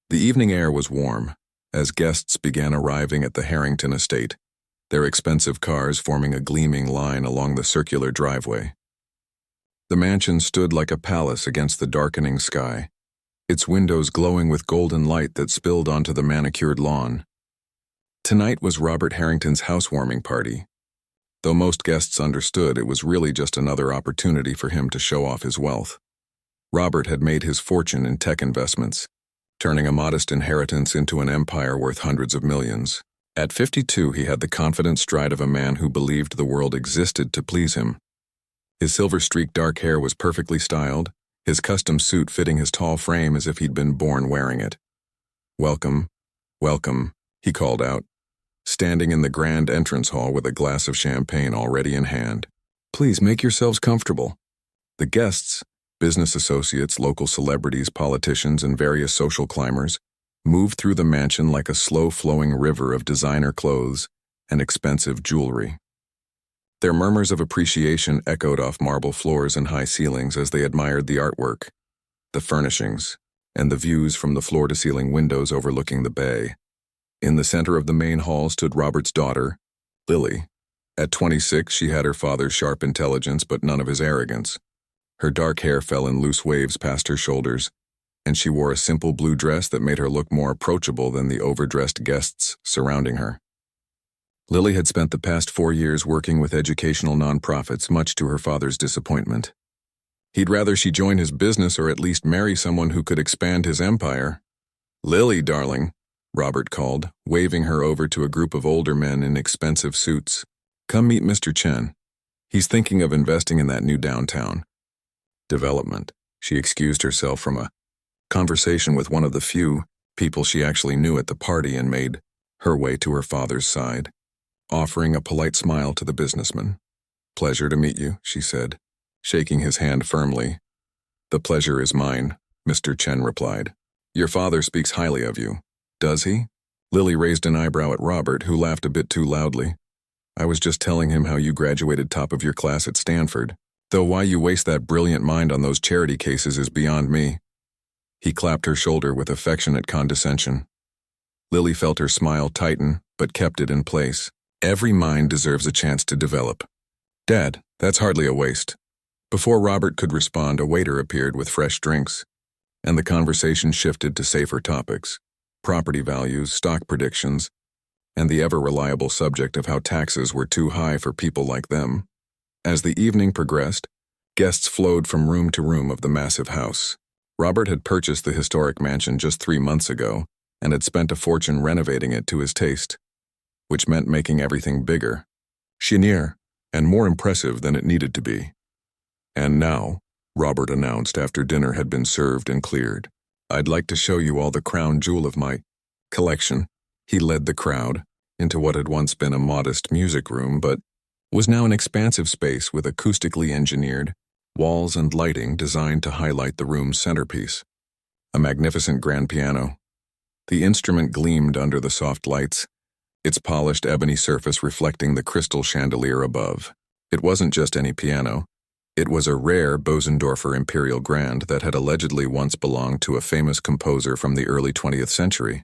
The evening air was warm, as guests began arriving at the Harrington estate, their expensive cars forming a gleaming line along the circular driveway. The mansion stood like a palace against the darkening sky, its windows glowing with golden light that spilled onto the manicured lawn. Tonight was Robert Harrington's housewarming party. Though most guests understood, it was really just another opportunity for him to show off his wealth. Robert had made his fortune in tech investments, turning a modest inheritance into an empire worth hundreds of millions. At 52, he had the confident stride of a man who believed the world existed to please him. His silver-streaked dark hair was perfectly styled, his custom suit fitting his tall frame as if he'd been born wearing it. "Welcome, welcome," he called out, standing in the grand entrance hall with a glass of champagne already in hand. "Please make yourselves comfortable." The guests, business associates, local celebrities, politicians, and various social climbers, moved through the mansion like a slow-flowing river of designer clothes and expensive jewelry. Their murmurs of appreciation echoed off marble floors and high ceilings as they admired the artwork, the furnishings, and the views from the floor-to-ceiling windows overlooking the bay. In the center of the main hall stood Robert's daughter, Lily. At 26, she had her father's sharp intelligence but none of his arrogance. Her dark hair fell in loose waves past her shoulders, and she wore a simple blue dress that made her look more approachable than the overdressed guests surrounding her. Lily had spent the past 4 years working with educational nonprofits, much to her father's disappointment. He'd rather she join his business or at least marry someone who could expand his empire. "Lily, darling," Robert called, waving her over to a group of older men in expensive suits. "Come meet Mr. Chen. He's thinking of investing in that new downtown development." She excused herself from a conversation with one of the few people she actually knew at the party and made her way to her father's side, offering a polite smile to the businessman. "Pleasure to meet you," she said, shaking his hand firmly. "The pleasure is mine," Mr. Chen replied. "Your father speaks highly of you." "Does he?" Lily raised an eyebrow at Robert, who laughed a bit too loudly. "I was just telling him how you graduated top of your class at Stanford, though why you waste that brilliant mind on those charity cases is beyond me." He clapped her shoulder with affectionate condescension. Lily felt her smile tighten, but kept it in place. "Every mind deserves a chance to develop." "Dad, that's hardly a waste." Before Robert could respond, a waiter appeared with fresh drinks, and the conversation shifted to safer topics: property values, stock predictions, and the ever-reliable subject of how taxes were too high for people like them. As the evening progressed, guests flowed from room to room of the massive house. Robert had purchased the historic mansion just 3 months ago and had spent a fortune renovating it to his taste, which meant making everything bigger, shinier, and more impressive than it needed to be. "And now," Robert announced after dinner had been served and cleared, "I'd like to show you all the crown jewel of my collection." He led the crowd into what had once been a modest music room but was now an expansive space with acoustically engineered walls and lighting designed to highlight the room's centerpiece, a magnificent grand piano. The instrument gleamed under the soft lights, its polished ebony surface reflecting the crystal chandelier above. It wasn't just any piano. It was a rare Bosendorfer Imperial Grand that had allegedly once belonged to a famous composer from the early 20th century.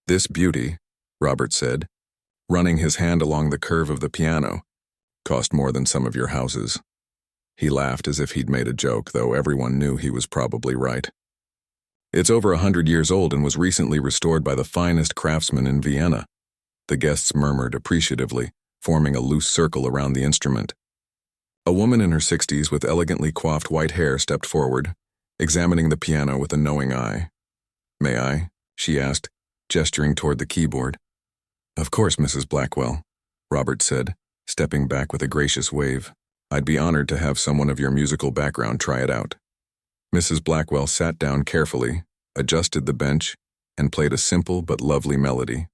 "This beauty," Robert said, running his hand along the curve of the piano, "cost more than some of your houses." He laughed as if he'd made a joke, though everyone knew he was probably right. "It's over 100 years old and was recently restored by the finest craftsmen in Vienna." The guests murmured appreciatively, forming a loose circle around the instrument. A woman in her 60s with elegantly coiffed white hair stepped forward, examining the piano with a knowing eye. "May I?" she asked, gesturing toward the keyboard. "Of course, Mrs. Blackwell," Robert said, stepping back with a gracious wave. "I'd be honored to have someone of your musical background try it out." Mrs. Blackwell sat down carefully, adjusted the bench, and played a simple but lovely melody.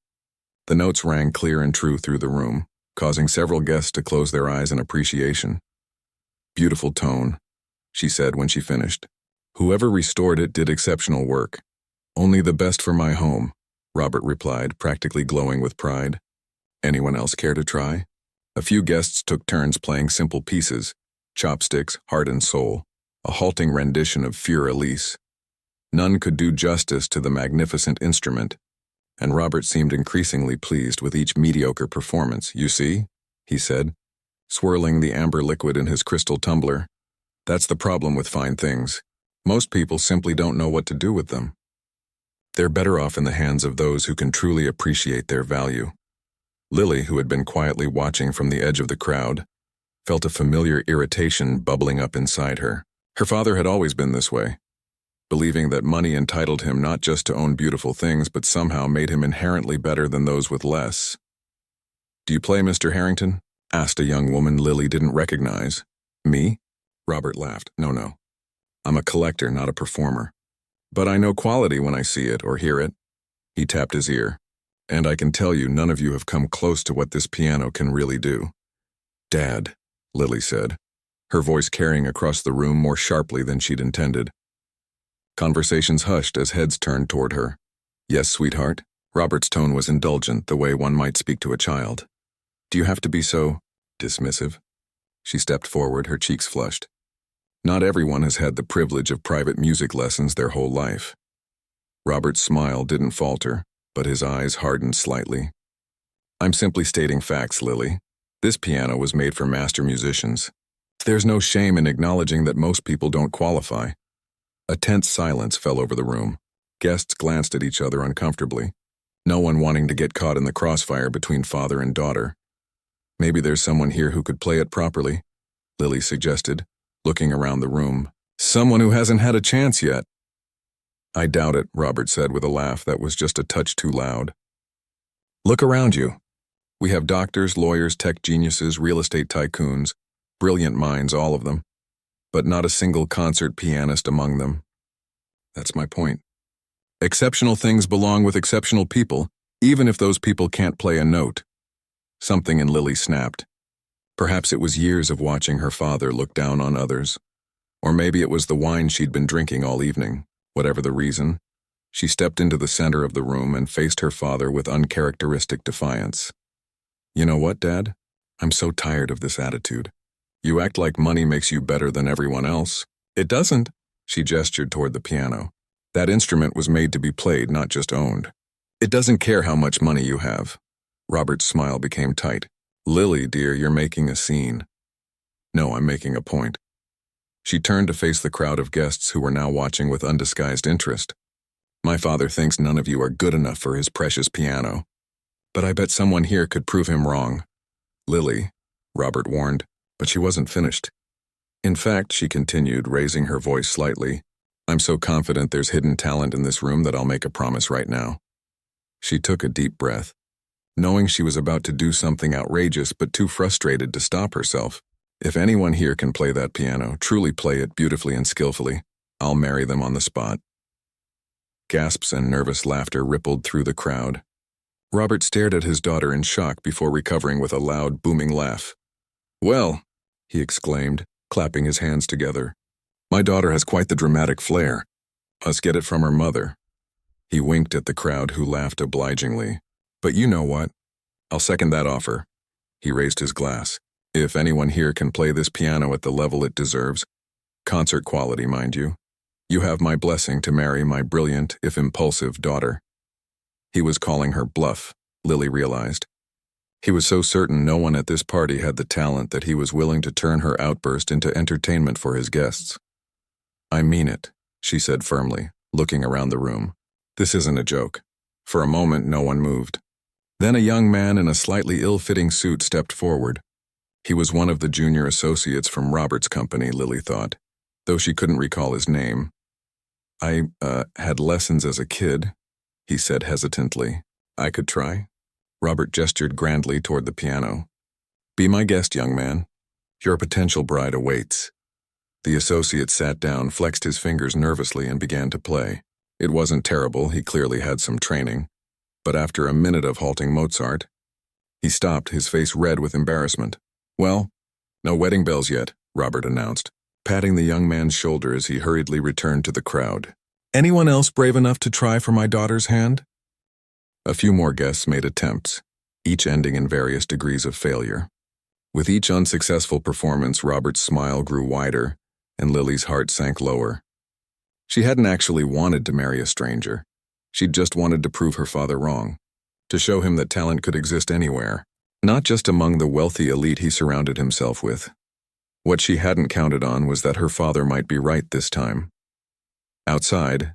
The notes rang clear and true through the room, causing several guests to close their eyes in appreciation. "Beautiful tone," she said when she finished. "Whoever restored it did exceptional work." "Only the best for my home," Robert replied, practically glowing with pride. "Anyone else care to try?" A few guests took turns playing simple pieces: Chopsticks, Heart and Soul, a halting rendition of Fur Elise. None could do justice to the magnificent instrument, and Robert seemed increasingly pleased with each mediocre performance. "You see," he said, swirling the amber liquid in his crystal tumbler. "That's the problem with fine things. Most people simply don't know what to do with them. They're better off in the hands of those who can truly appreciate their value." Lily, who had been quietly watching from the edge of the crowd, felt a familiar irritation bubbling up inside her. Her father had always been this way, believing that money entitled him not just to own beautiful things but somehow made him inherently better than those with less. "Do you play, Mr. Harrington?" asked a young woman Lily didn't recognize. "Me?" Robert laughed. No. I'm a collector, not a performer. But I know quality when I see it or hear it." He tapped his ear. "And I can tell you none of you have come close to what this piano can really do." "Dad," Lily said, her voice carrying across the room more sharply than she'd intended. Conversations hushed as heads turned toward her. "Yes, sweetheart?" Robert's tone was indulgent, the way one might speak to a child. "Do you have to be so dismissive?" She stepped forward, her cheeks flushed. Not everyone has had the privilege of private music lessons their whole life. Robert's smile didn't falter, but his eyes hardened slightly. "I'm simply stating facts, Lily. This piano was made for master musicians. There's no shame in acknowledging that most people don't qualify." A tense silence fell over the room. Guests glanced at each other uncomfortably, no one wanting to get caught in the crossfire between father and daughter. "Maybe there's someone here who could play it properly," Lily suggested, looking around the room. "Someone who hasn't had a chance yet." "I doubt it," Robert said with a laugh that was just a touch too loud. "Look around you. We have doctors, lawyers, tech geniuses, real estate tycoons, brilliant minds, all of them, but not a single concert pianist among them. That's my point. Exceptional things belong with exceptional people, even if those people can't play a note." Something in Lily snapped. Perhaps it was years of watching her father look down on others. Or maybe it was the wine she'd been drinking all evening. Whatever the reason, she stepped into the center of the room and faced her father with uncharacteristic defiance. "You know what, Dad? I'm so tired of this attitude. You act like money makes you better than everyone else. It doesn't." She gestured toward the piano. "That instrument was made to be played, not just owned. It doesn't care how much money you have." Robert's smile became tight. "Lily, dear, you're making a scene." "No, I'm making a point." She turned to face the crowd of guests who were now watching with undisguised interest. "My father thinks none of you are good enough for his precious piano. But I bet someone here could prove him wrong." "Lily," Robert warned, but she wasn't finished. "In fact," she continued, raising her voice slightly, "I'm so confident there's hidden talent in this room that I'll make a promise right now." She took a deep breath, knowing she was about to do something outrageous but too frustrated to stop herself. "If anyone here can play that piano, truly play it beautifully and skillfully, I'll marry them on the spot." Gasps and nervous laughter rippled through the crowd. Robert stared at his daughter in shock before recovering with a loud, booming laugh. "Well," he exclaimed, clapping his hands together, "my daughter has quite the dramatic flair. Must get it from her mother." He winked at the crowd, who laughed obligingly. "But you know what? I'll second that offer." He raised his glass. "If anyone here can play this piano at the level it deserves, concert quality, mind you, you have my blessing to marry my brilliant, if impulsive, daughter." He was calling her bluff, Lily realized. He was so certain no one at this party had the talent that he was willing to turn her outburst into entertainment for his guests. "I mean it," she said firmly, looking around the room. "This isn't a joke." For a moment, no one moved. Then a young man in a slightly ill-fitting suit stepped forward. He was one of the junior associates from Robert's company, Lily thought, though she couldn't recall his name. "I, had lessons as a kid," he said hesitantly. "I could try." Robert gestured grandly toward the piano. "Be my guest, young man. Your potential bride awaits." The associate sat down, flexed his fingers nervously, and began to play. It wasn't terrible, he clearly had some training. But after a minute of halting Mozart, he stopped, his face red with embarrassment. "Well, no wedding bells yet," Robert announced, patting the young man's shoulder as he hurriedly returned to the crowd. "Anyone else brave enough to try for my daughter's hand?" A few more guests made attempts, each ending in various degrees of failure. With each unsuccessful performance, Robert's smile grew wider, and Lily's heart sank lower. She hadn't actually wanted to marry a stranger. She'd just wanted to prove her father wrong, to show him that talent could exist anywhere, not just among the wealthy elite he surrounded himself with. What she hadn't counted on was that her father might be right this time. Outside,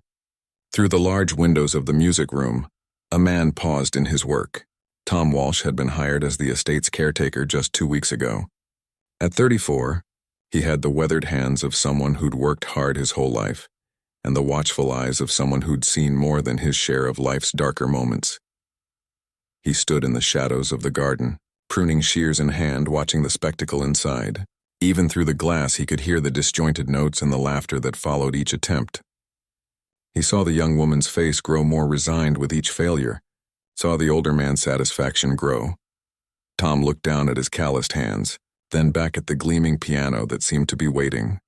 through the large windows of the music room, a man paused in his work. Tom Walsh had been hired as the estate's caretaker just 2 weeks ago. At 34, he had the weathered hands of someone who'd worked hard his whole life, and the watchful eyes of someone who'd seen more than his share of life's darker moments. He stood in the shadows of the garden, pruning shears in hand, watching the spectacle inside. Even through the glass, he could hear the disjointed notes and the laughter that followed each attempt. He saw the young woman's face grow more resigned with each failure, saw the older man's satisfaction grow. Tom looked down at his calloused hands, then back at the gleaming piano that seemed to be waiting,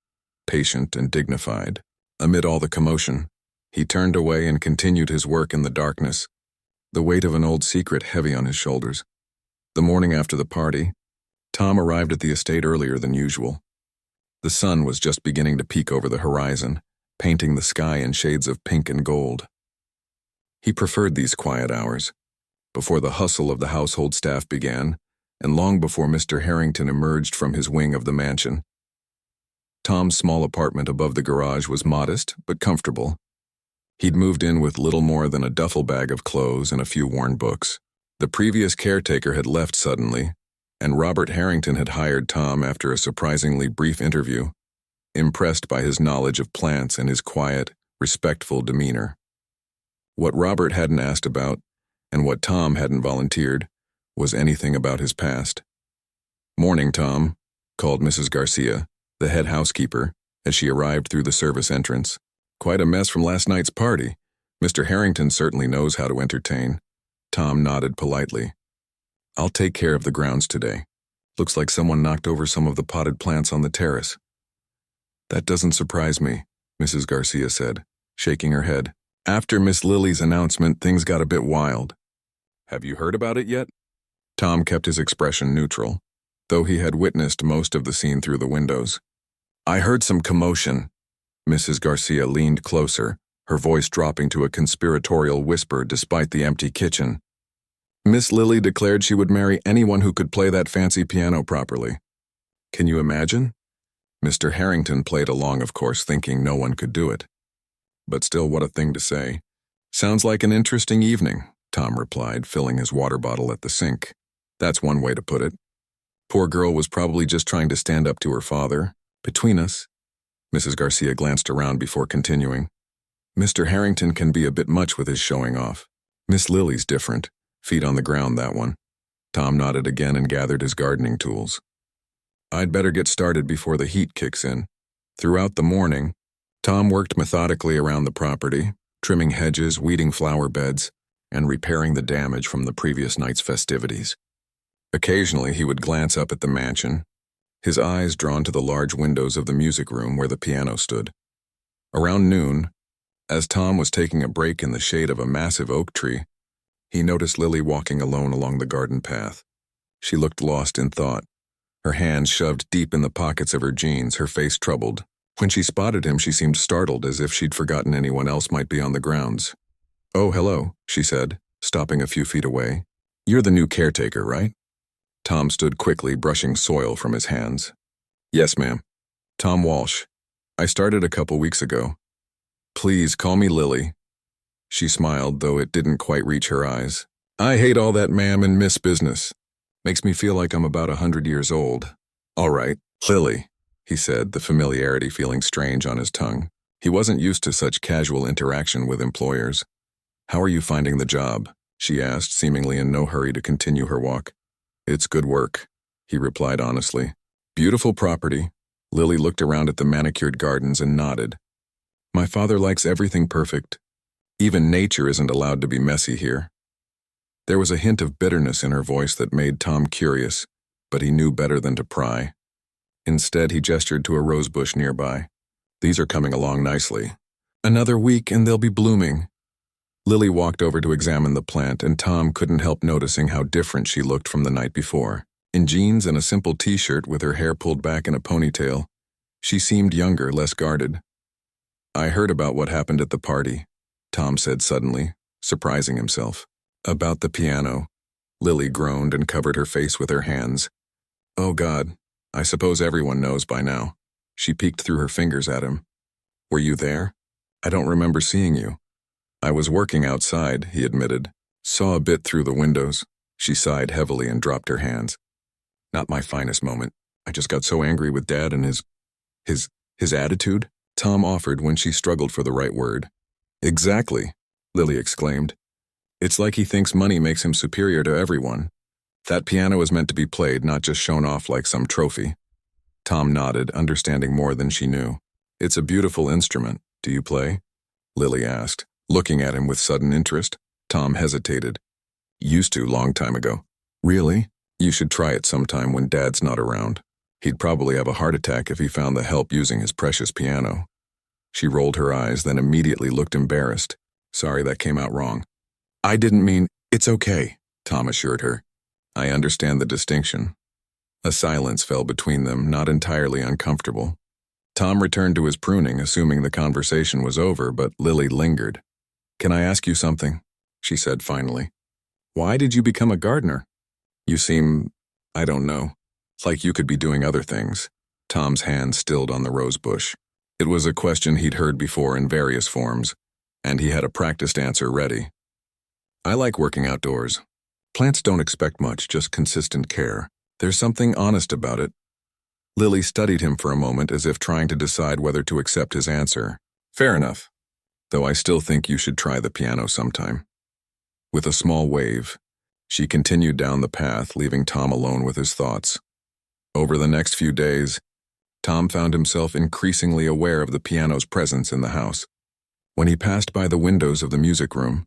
patient and dignified. Amid all the commotion, he turned away and continued his work in the darkness, the weight of an old secret heavy on his shoulders. The morning after the party, Tom arrived at the estate earlier than usual. The sun was just beginning to peek over the horizon, painting the sky in shades of pink and gold. He preferred these quiet hours, before the hustle of the household staff began, and long before Mr. Harrington emerged from his wing of the mansion. Tom's small apartment above the garage was modest but comfortable. He'd moved in with little more than a duffel bag of clothes and a few worn books. The previous caretaker had left suddenly, and Robert Harrington had hired Tom after a surprisingly brief interview, impressed by his knowledge of plants and his quiet, respectful demeanor. What Robert hadn't asked about, and what Tom hadn't volunteered, was anything about his past. "Morning, Tom," called Mrs. Garcia, the head housekeeper, as she arrived through the service entrance. "Quite a mess from last night's party. Mr. Harrington certainly knows how to entertain." Tom nodded politely. "I'll take care of the grounds today. Looks like someone knocked over some of the potted plants on the terrace." "That doesn't surprise me," Mrs. Garcia said, shaking her head. "After Miss Lily's announcement, things got a bit wild." "Have you heard about it yet?" Tom kept his expression neutral, though he had witnessed most of the scene through the windows. "I heard some commotion." Mrs. Garcia leaned closer, her voice dropping to a conspiratorial whisper despite the empty kitchen. "Miss Lily declared she would marry anyone who could play that fancy piano properly. Can you imagine?" Mr. Harrington played along, of course, thinking no one could do it. But still, what a thing to say. "Sounds like an interesting evening," Tom replied, filling his water bottle at the sink. "That's one way to put it. Poor girl was probably just trying to stand up to her father. Between us." Mrs. Garcia glanced around before continuing. "Mr. Harrington can be a bit much with his showing off. Miss Lily's different. Feet on the ground, that one." Tom nodded again and gathered his gardening tools. "I'd better get started before the heat kicks in." Throughout the morning, Tom worked methodically around the property, trimming hedges, weeding flower beds, and repairing the damage from the previous night's festivities. Occasionally, he would glance up at the mansion, his eyes drawn to the large windows of the music room where the piano stood. Around noon, as Tom was taking a break in the shade of a massive oak tree, he noticed Lily walking alone along the garden path. She looked lost in thought, her hands shoved deep in the pockets of her jeans, her face troubled. When she spotted him, she seemed startled, as if she'd forgotten anyone else might be on the grounds. "Oh, hello," she said, stopping a few feet away. "You're the new caretaker, right?" Tom stood quickly, brushing soil from his hands. "Yes, ma'am. Tom Walsh. I started a couple weeks ago. Please call me Lily." She smiled, though it didn't quite reach her eyes. "I hate all that ma'am and miss business. Makes me feel like I'm about 100 years old." "All right, Lily," he said, the familiarity feeling strange on his tongue. He wasn't used to such casual interaction with employers. "How are you finding the job?" she asked, seemingly in no hurry to continue her walk. "It's good work," he replied honestly. "Beautiful property." Lily looked around at the manicured gardens and nodded. "My father likes everything perfect. Even nature isn't allowed to be messy here." There was a hint of bitterness in her voice that made Tom curious, but he knew better than to pry. Instead, he gestured to a rosebush nearby. "These are coming along nicely. Another week and they'll be blooming." Lily walked over to examine the plant, and Tom couldn't help noticing how different she looked from the night before. In jeans and a simple t-shirt with her hair pulled back in a ponytail, she seemed younger, less guarded. I heard about what happened at the party, Tom said suddenly, surprising himself. About the piano. Lily groaned and covered her face with her hands. Oh God, I suppose everyone knows by now. She peeked through her fingers at him. Were you there? I don't remember seeing you. I was working outside, he admitted. Saw a bit through the windows. She sighed heavily and dropped her hands. Not my finest moment. I just got so angry with Dad and his attitude, Tom offered when she struggled for the right word. Exactly, Lily exclaimed. It's like he thinks money makes him superior to everyone. That piano is meant to be played, not just shown off like some trophy. Tom nodded, understanding more than she knew. It's a beautiful instrument. Do you play? Lily asked, looking at him with sudden interest. Tom hesitated. Used to, long time ago. Really? You should try it sometime when Dad's not around. He'd probably have a heart attack if he found the help using his precious piano. She rolled her eyes, then immediately looked embarrassed. Sorry, that came out wrong. I didn't mean, it's okay, Tom assured her. I understand the distinction. A silence fell between them, not entirely uncomfortable. Tom returned to his pruning, assuming the conversation was over, but Lily lingered. Can I ask you something? She said finally. Why did you become a gardener? You seem, I don't know, like you could be doing other things. Tom's hand stilled on the rose bush. It was a question he'd heard before in various forms, and he had a practiced answer ready. I like working outdoors. Plants don't expect much, just consistent care. There's something honest about it. Lily studied him for a moment as if trying to decide whether to accept his answer. Fair enough, though I still think you should try the piano sometime. With a small wave, she continued down the path, leaving Tom alone with his thoughts. Over the next few days, Tom found himself increasingly aware of the piano's presence in the house. When he passed by the windows of the music room,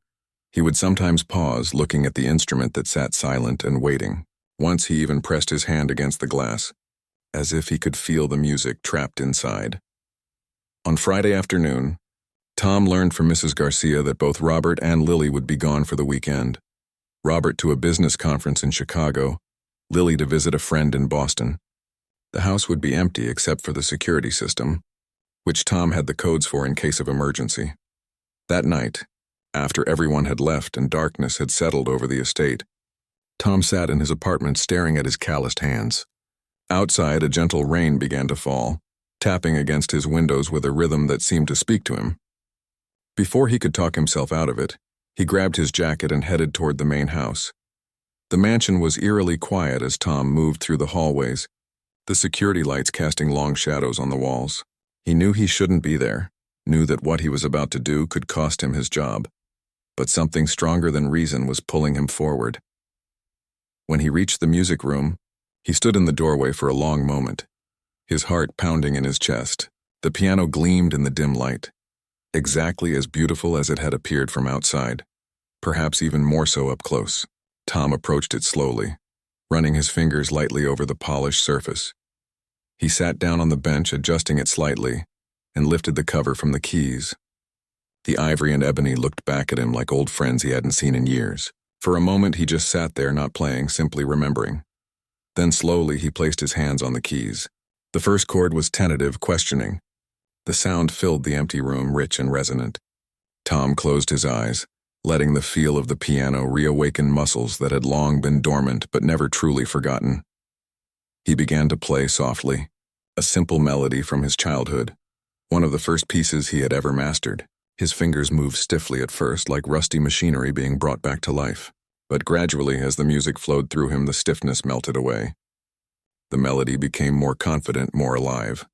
he would sometimes pause, looking at the instrument that sat silent and waiting. Once he even pressed his hand against the glass, as if he could feel the music trapped inside. On Friday afternoon, Tom learned from Mrs. Garcia that both Robert and Lily would be gone for the weekend. Robert to a business conference in Chicago, Lily to visit a friend in Boston. The house would be empty except for the security system, which Tom had the codes for in case of emergency. That night, after everyone had left and darkness had settled over the estate, Tom sat in his apartment staring at his calloused hands. Outside, a gentle rain began to fall, tapping against his windows with a rhythm that seemed to speak to him. Before he could talk himself out of it, he grabbed his jacket and headed toward the main house. The mansion was eerily quiet as Tom moved through the hallways, the security lights casting long shadows on the walls. He knew he shouldn't be there, knew that what he was about to do could cost him his job, but something stronger than reason was pulling him forward. When he reached the music room, he stood in the doorway for a long moment, his heart pounding in his chest. The piano gleamed in the dim light, exactly as beautiful as it had appeared from outside, perhaps even more so up close. Tom approached it slowly, running his fingers lightly over the polished surface. He sat down on the bench, adjusting it slightly, and lifted the cover from the keys. The ivory and ebony looked back at him like old friends he hadn't seen in years. For a moment he just sat there, not playing, simply remembering. Then slowly he placed his hands on the keys. The first chord was tentative, questioning. The sound filled the empty room, rich and resonant. Tom closed his eyes, letting the feel of the piano reawaken muscles that had long been dormant but never truly forgotten. He began to play softly, a simple melody from his childhood, one of the first pieces he had ever mastered. His fingers moved stiffly at first, like rusty machinery being brought back to life, but gradually, as the music flowed through him, the stiffness melted away. The melody became more confident, more alive.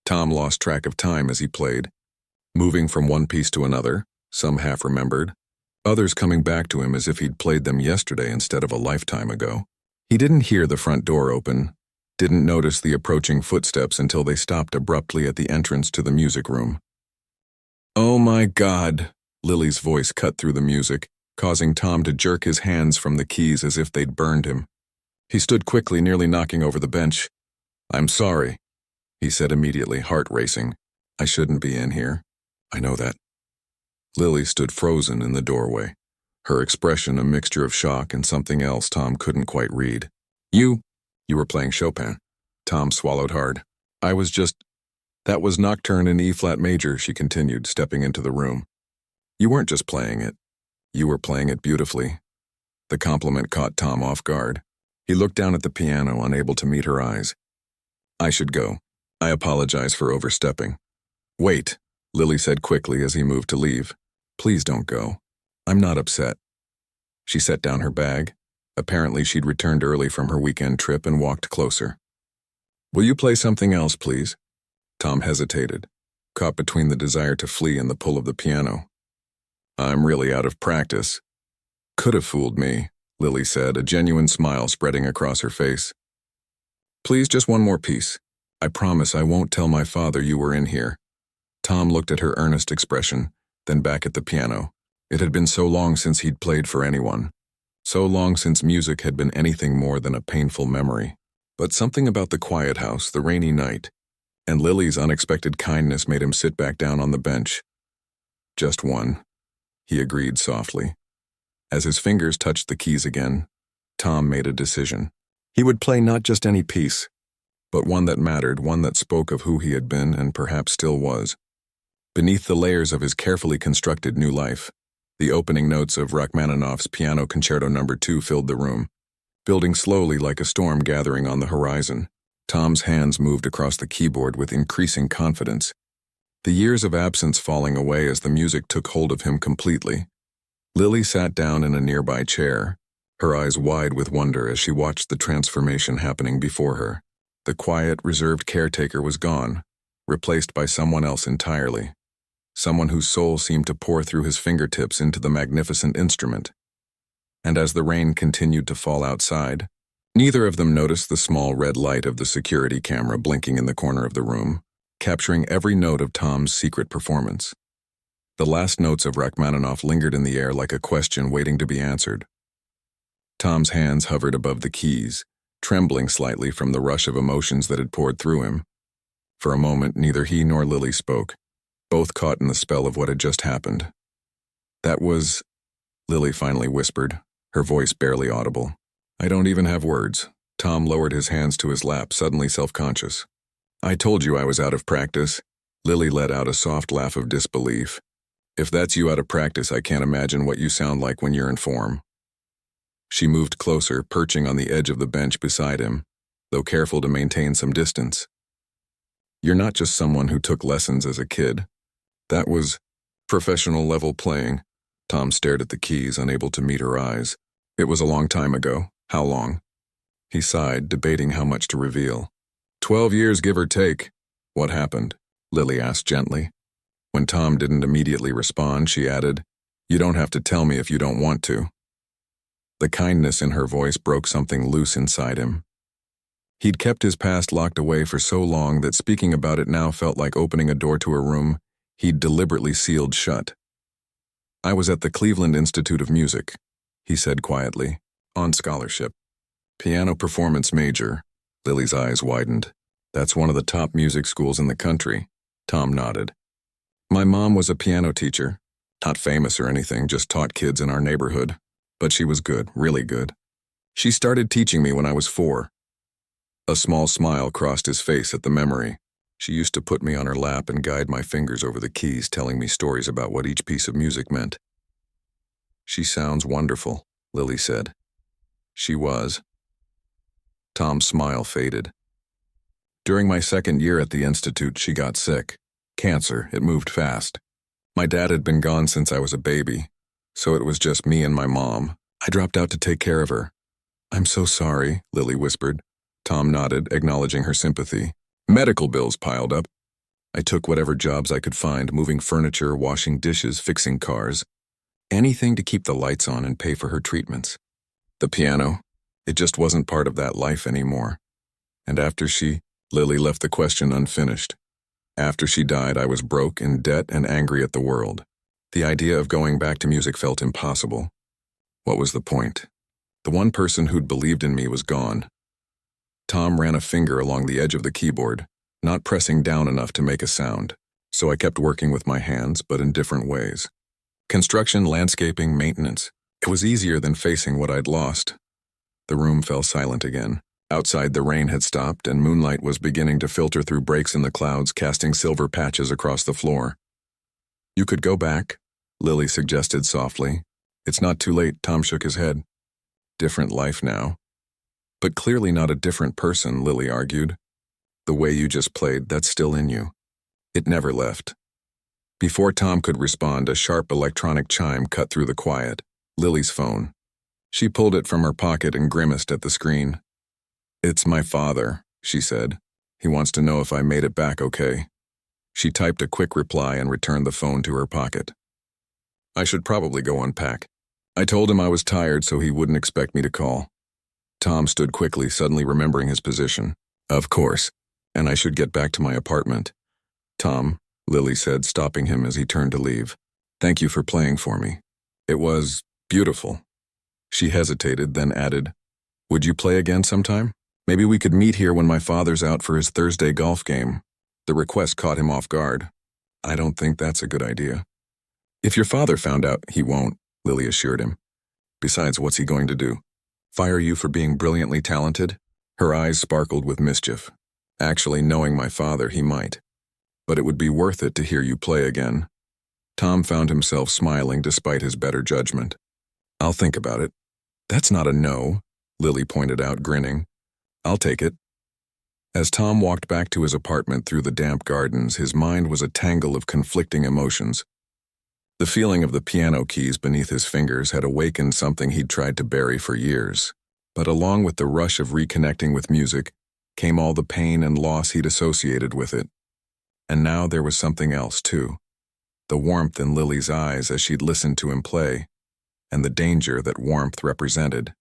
Tom lost track of time as he played, moving from one piece to another, some half-remembered, others coming back to him as if he'd played them yesterday instead of a lifetime ago. He didn't hear the front door open, didn't notice the approaching footsteps until they stopped abruptly at the entrance to the music room. Oh my God, Lily's voice cut through the music, causing Tom to jerk his hands from the keys as if they'd burned him. He stood quickly, nearly knocking over the bench. I'm sorry, he said immediately, heart racing. I shouldn't be in here. I know that. Lily stood frozen in the doorway, her expression a mixture of shock and something else Tom couldn't quite read. You were playing Chopin. Tom swallowed hard. I was just... That was Nocturne in E-flat major, she continued, stepping into the room. You weren't just playing it. You were playing it beautifully. The compliment caught Tom off guard. He looked down at the piano, unable to meet her eyes. I should go. I apologize for overstepping. Wait, Lily said quickly as he moved to leave. Please don't go. I'm not upset. She set down her bag. Apparently she'd returned early from her weekend trip and walked closer. Will you play something else, please? Tom hesitated, caught between the desire to flee and the pull of the piano. I'm really out of practice. Could have fooled me, Lily said, a genuine smile spreading across her face. Please, just one more piece. I promise I won't tell my father you were in here. Tom looked at her earnest expression, then back at the piano. It had been so long since he'd played for anyone. So long since music had been anything more than a painful memory. But something about the quiet house, the rainy night, and Lily's unexpected kindness made him sit back down on the bench. Just one, he agreed softly. As his fingers touched the keys again, Tom made a decision. He would play not just any piece, but one that mattered, one that spoke of who he had been and perhaps still was. Beneath the layers of his carefully constructed new life, the opening notes of Rachmaninoff's Piano Concerto No. 2 filled the room, building slowly like a storm gathering on the horizon. Tom's hands moved across the keyboard with increasing confidence, the years of absence falling away as the music took hold of him completely. Lily sat down in a nearby chair, her eyes wide with wonder as she watched the transformation happening before her. The quiet, reserved caretaker was gone, replaced by someone else entirely. Someone whose soul seemed to pour through his fingertips into the magnificent instrument. And as the rain continued to fall outside, neither of them noticed the small red light of the security camera blinking in the corner of the room, capturing every note of Tom's secret performance. The last notes of Rachmaninoff lingered in the air like a question waiting to be answered. Tom's hands hovered above the keys, trembling slightly from the rush of emotions that had poured through him. For a moment, neither he nor Lily spoke, both caught in the spell of what had just happened. That was, Lily finally whispered, her voice barely audible. I don't even have words. Tom lowered his hands to his lap, suddenly self-conscious. I told you I was out of practice. Lily let out a soft laugh of disbelief. If that's you out of practice, I can't imagine what you sound like when you're in form. She moved closer, perching on the edge of the bench beside him, though careful to maintain some distance. You're not just someone who took lessons as a kid. That was professional level playing. Tom stared at the keys, unable to meet her eyes. It was a long time ago. How long? He sighed, debating how much to reveal. 12 years, give or take. What happened? Lily asked gently. When Tom didn't immediately respond, she added, You don't have to tell me if you don't want to. The kindness in her voice broke something loose inside him. He'd kept his past locked away for so long that speaking about it now felt like opening a door to a room he'd deliberately sealed shut. I was at the Cleveland Institute of Music, he said quietly, on scholarship. Piano performance major. Lily's eyes widened. That's one of the top music schools in the country. Tom nodded. My mom was a piano teacher. Not famous or anything, just taught kids in our neighborhood. But she was good, really good. She started teaching me when I was 4. A small smile crossed his face at the memory. She used to put me on her lap and guide my fingers over the keys, telling me stories about what each piece of music meant. She sounds wonderful, Lily said. She was. Tom's smile faded. During my second year at the institute, she got sick. Cancer, it moved fast. My dad had been gone since I was a baby, so it was just me and my mom. I dropped out to take care of her. I'm so sorry, Lily whispered. Tom nodded, acknowledging her sympathy. Medical bills piled up. I took whatever jobs I could find, moving furniture, washing dishes, fixing cars. Anything to keep the lights on and pay for her treatments. The piano, it just wasn't part of that life anymore. And after Lily left the question unfinished. After she died, I was broke, in debt, and angry at the world. The idea of going back to music felt impossible. What was the point? The one person who'd believed in me was gone. Tom ran a finger along the edge of the keyboard, not pressing down enough to make a sound, so I kept working with my hands, but in different ways. Construction, landscaping, maintenance. It was easier than facing what I'd lost. The room fell silent again. Outside, the rain had stopped, and moonlight was beginning to filter through breaks in the clouds, casting silver patches across the floor. "You could go back," Lily suggested softly. "It's not too late," Tom shook his head. "Different life now." "But clearly not a different person," Lily argued. "The way you just played, that's still in you. It never left." Before Tom could respond, a sharp electronic chime cut through the quiet. Lily's phone. She pulled it from her pocket and grimaced at the screen. "It's my father," she said. "He wants to know if I made it back okay." She typed a quick reply and returned the phone to her pocket. "I should probably go unpack. I told him I was tired so he wouldn't expect me to call." Tom stood quickly, suddenly remembering his position. "Of course, and I should get back to my apartment." "Tom," Lily said, stopping him as he turned to leave. "Thank you for playing for me. It was beautiful." She hesitated, then added, "Would you play again sometime? Maybe we could meet here when my father's out for his Thursday golf game." The request caught him off guard. "I don't think that's a good idea." "If your father found out, he won't," Lily assured him. "Besides, what's he going to do? Fire you for being brilliantly talented?" Her eyes sparkled with mischief. "Actually, knowing my father, he might. But it would be worth it to hear you play again." Tom found himself smiling despite his better judgment. "I'll think about it." "That's not a no," Lily pointed out, grinning. "I'll take it." As Tom walked back to his apartment through the damp gardens, his mind was a tangle of conflicting emotions. The feeling of the piano keys beneath his fingers had awakened something he'd tried to bury for years. But along with the rush of reconnecting with music came all the pain and loss he'd associated with it. And now there was something else, too. The warmth in Lily's eyes as she'd listened to him play, and the danger that warmth represented.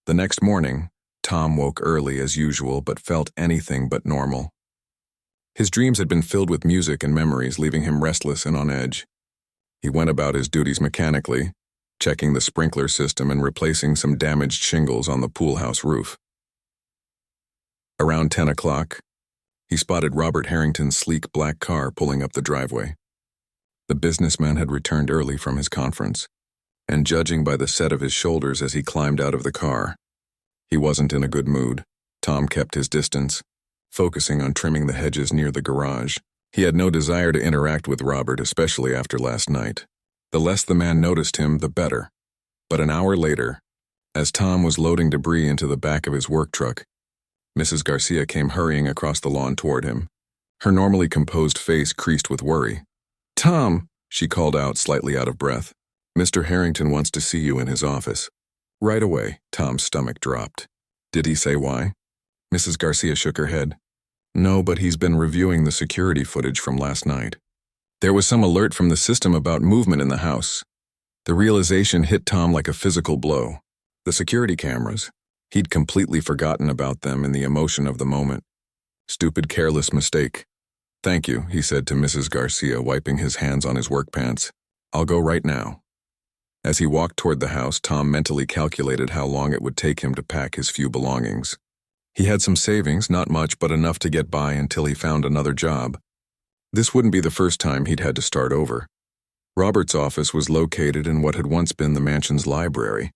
The next morning, Tom woke early as usual but felt anything but normal. His dreams had been filled with music and memories, leaving him restless and on edge. He went about his duties mechanically, checking the sprinkler system and replacing some damaged shingles on the pool house roof. Around 10 o'clock, he spotted Robert Harrington's sleek black car pulling up the driveway. The businessman had returned early from his conference, and judging by the set of his shoulders as he climbed out of the car, he wasn't in a good mood. Tom kept his distance, focusing on trimming the hedges near the garage. He had no desire to interact with Robert, especially after last night. The less the man noticed him, the better. But an hour later, as Tom was loading debris into the back of his work truck, Mrs. Garcia came hurrying across the lawn toward him, her normally composed face creased with worry. "Tom," she called out, slightly out of breath. "Mr. Harrington wants to see you in his office." Right away, Tom's stomach dropped. "Did he say why?" Mrs. Garcia shook her head. "No, but he's been reviewing the security footage from last night. There was some alert from the system about movement in the house." The realization hit Tom like a physical blow. The security cameras. He'd completely forgotten about them in the emotion of the moment. Stupid, careless mistake. "Thank you," he said to Mrs. Garcia, wiping his hands on his work pants. "I'll go right now." As he walked toward the house, Tom mentally calculated how long it would take him to pack his few belongings. He had some savings, not much, but enough to get by until he found another job. This wouldn't be the first time he'd had to start over. Robert's office was located in what had once been the mansion's library.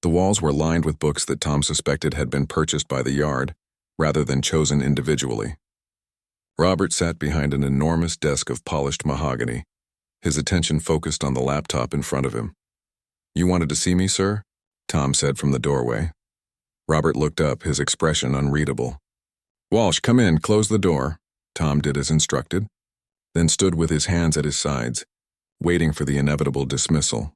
The walls were lined with books that Tom suspected had been purchased by the yard, rather than chosen individually. Robert sat behind an enormous desk of polished mahogany, his attention focused on the laptop in front of him. "You wanted to see me, sir?" Tom said from the doorway. Robert looked up, his expression unreadable. "Walsh, come in, close the door." Tom did as instructed, then stood with his hands at his sides, waiting for the inevitable dismissal.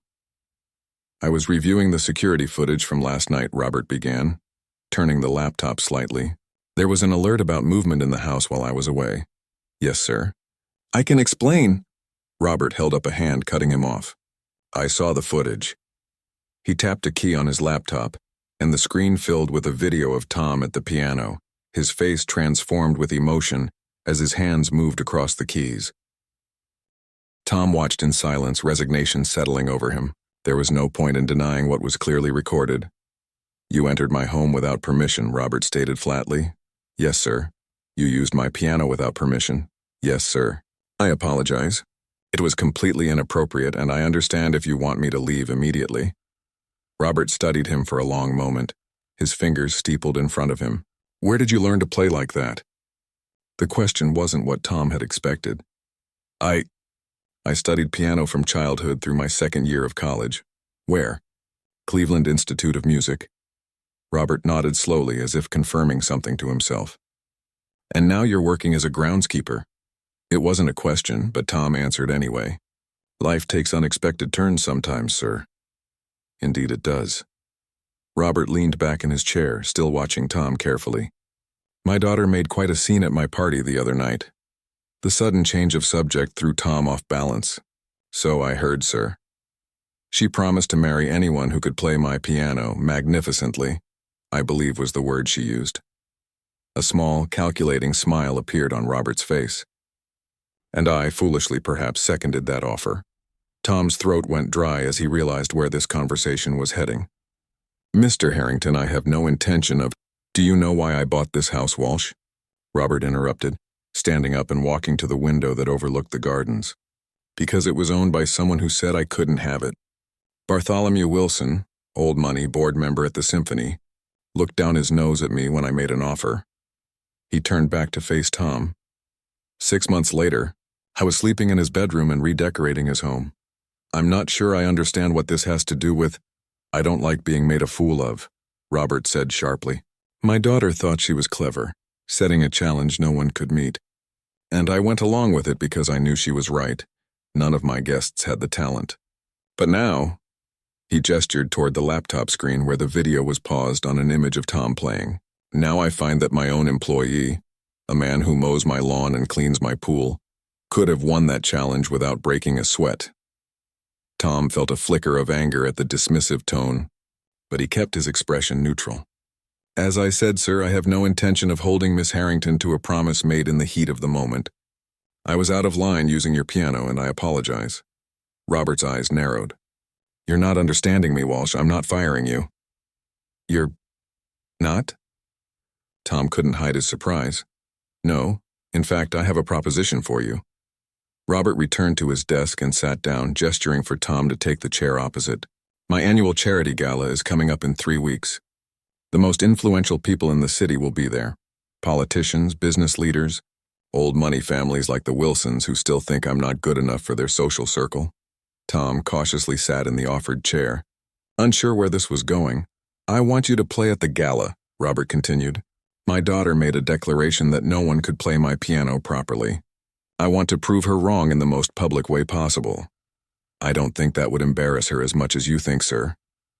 "I was reviewing the security footage from last night," Robert began, turning the laptop slightly. "There was an alert about movement in the house while I was away." "Yes, sir." "I can explain." Robert held up a hand, cutting him off. "I saw the footage." He tapped a key on his laptop, and the screen filled with a video of Tom at the piano, his face transformed with emotion as his hands moved across the keys. Tom watched in silence, resignation settling over him. There was no point in denying what was clearly recorded. "You entered my home without permission," Robert stated flatly. "Yes, sir." "You used my piano without permission." "Yes, sir." "I apologize. It was completely inappropriate, and I understand if you want me to leave immediately." Robert studied him for a long moment, his fingers steepled in front of him. "Where did you learn to play like that?" The question wasn't what Tom had expected. I studied piano from childhood through my second year of college." "Where?" "Cleveland Institute of Music." Robert nodded slowly as if confirming something to himself. "And now you're working as a groundskeeper." It wasn't a question, but Tom answered anyway. "Life takes unexpected turns sometimes, sir." "Indeed it does." Robert leaned back in his chair, still watching Tom carefully. "My daughter made quite a scene at my party the other night." The sudden change of subject threw Tom off balance. "So I heard, sir." "She promised to marry anyone who could play my piano magnificently," I believe was the word she used. A small, calculating smile appeared on Robert's face. "And I, foolishly perhaps, seconded that offer." Tom's throat went dry as he realized where this conversation was heading. "Mr. Harrington, I have no intention of—" "Do you know why I bought this house, Walsh?" Robert interrupted, standing up and walking to the window that overlooked the gardens. "Because it was owned by someone who said I couldn't have it. Bartholomew Wilson, old money board member at the Symphony, looked down his nose at me when I made an offer." He turned back to face Tom. 6 months later, I was sleeping in his bedroom and redecorating his home. I'm not sure I understand what this has to do with—" "I don't like being made a fool of," Robert said sharply. "My daughter thought she was clever, setting a challenge no one could meet. And I went along with it because I knew she was right. None of my guests had the talent. But now—" He gestured toward the laptop screen where the video was paused on an image of Tom playing. "Now I find that my own employee, a man who mows my lawn and cleans my pool, could have won that challenge without breaking a sweat." Tom felt a flicker of anger at the dismissive tone, but he kept his expression neutral. "As I said, sir, I have no intention of holding Miss Harrington to a promise made in the heat of the moment. I was out of line using your piano, and I apologize." Robert's eyes narrowed. "You're not understanding me, Walsh. I'm not firing you." "You're not?" Tom couldn't hide his surprise. "No. In fact, I have a proposition for you." Robert returned to his desk and sat down, gesturing for Tom to take the chair opposite. "My annual charity gala is coming up in 3 weeks. The most influential people in the city will be there. Politicians, business leaders, old money families like the Wilsons who still think I'm not good enough for their social circle." Tom cautiously sat in the offered chair, unsure where this was going. "I want you to play at the gala," Robert continued. "My daughter made a declaration that no one could play my piano properly. I want to prove her wrong in the most public way possible." "I don't think that would embarrass her as much as you think, sir,"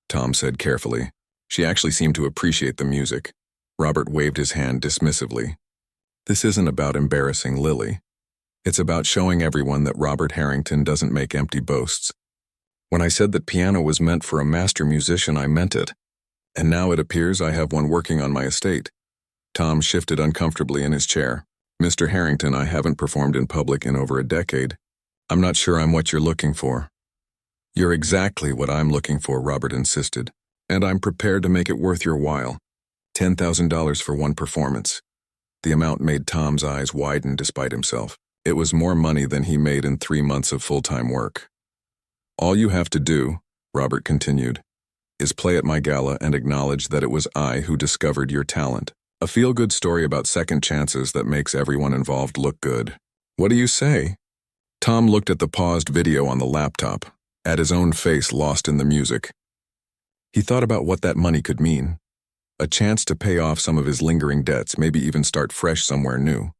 Tom said carefully. "She actually seemed to appreciate the music." Robert waved his hand dismissively. "This isn't about embarrassing Lily. It's about showing everyone that Robert Harrington doesn't make empty boasts. When I said that piano was meant for a master musician, I meant it. And now it appears I have one working on my estate." Tom shifted uncomfortably in his chair. "Mr. Harrington, I haven't performed in public in over a decade. I'm not sure I'm what you're looking for." "You're exactly what I'm looking for," Robert insisted. "And I'm prepared to make it worth your while. $10,000 for one performance." The amount made Tom's eyes widen despite himself. It was more money than he made in 3 months of full-time work. "All you have to do," Robert continued, "is play at my gala and acknowledge that it was I who discovered your talent. A feel-good story about second chances that makes everyone involved look good." "What do you say?" Tom looked at the paused video on the laptop, at his own face lost in the music. He thought about what that money could mean. A chance to pay off some of his lingering debts, maybe even start fresh somewhere new.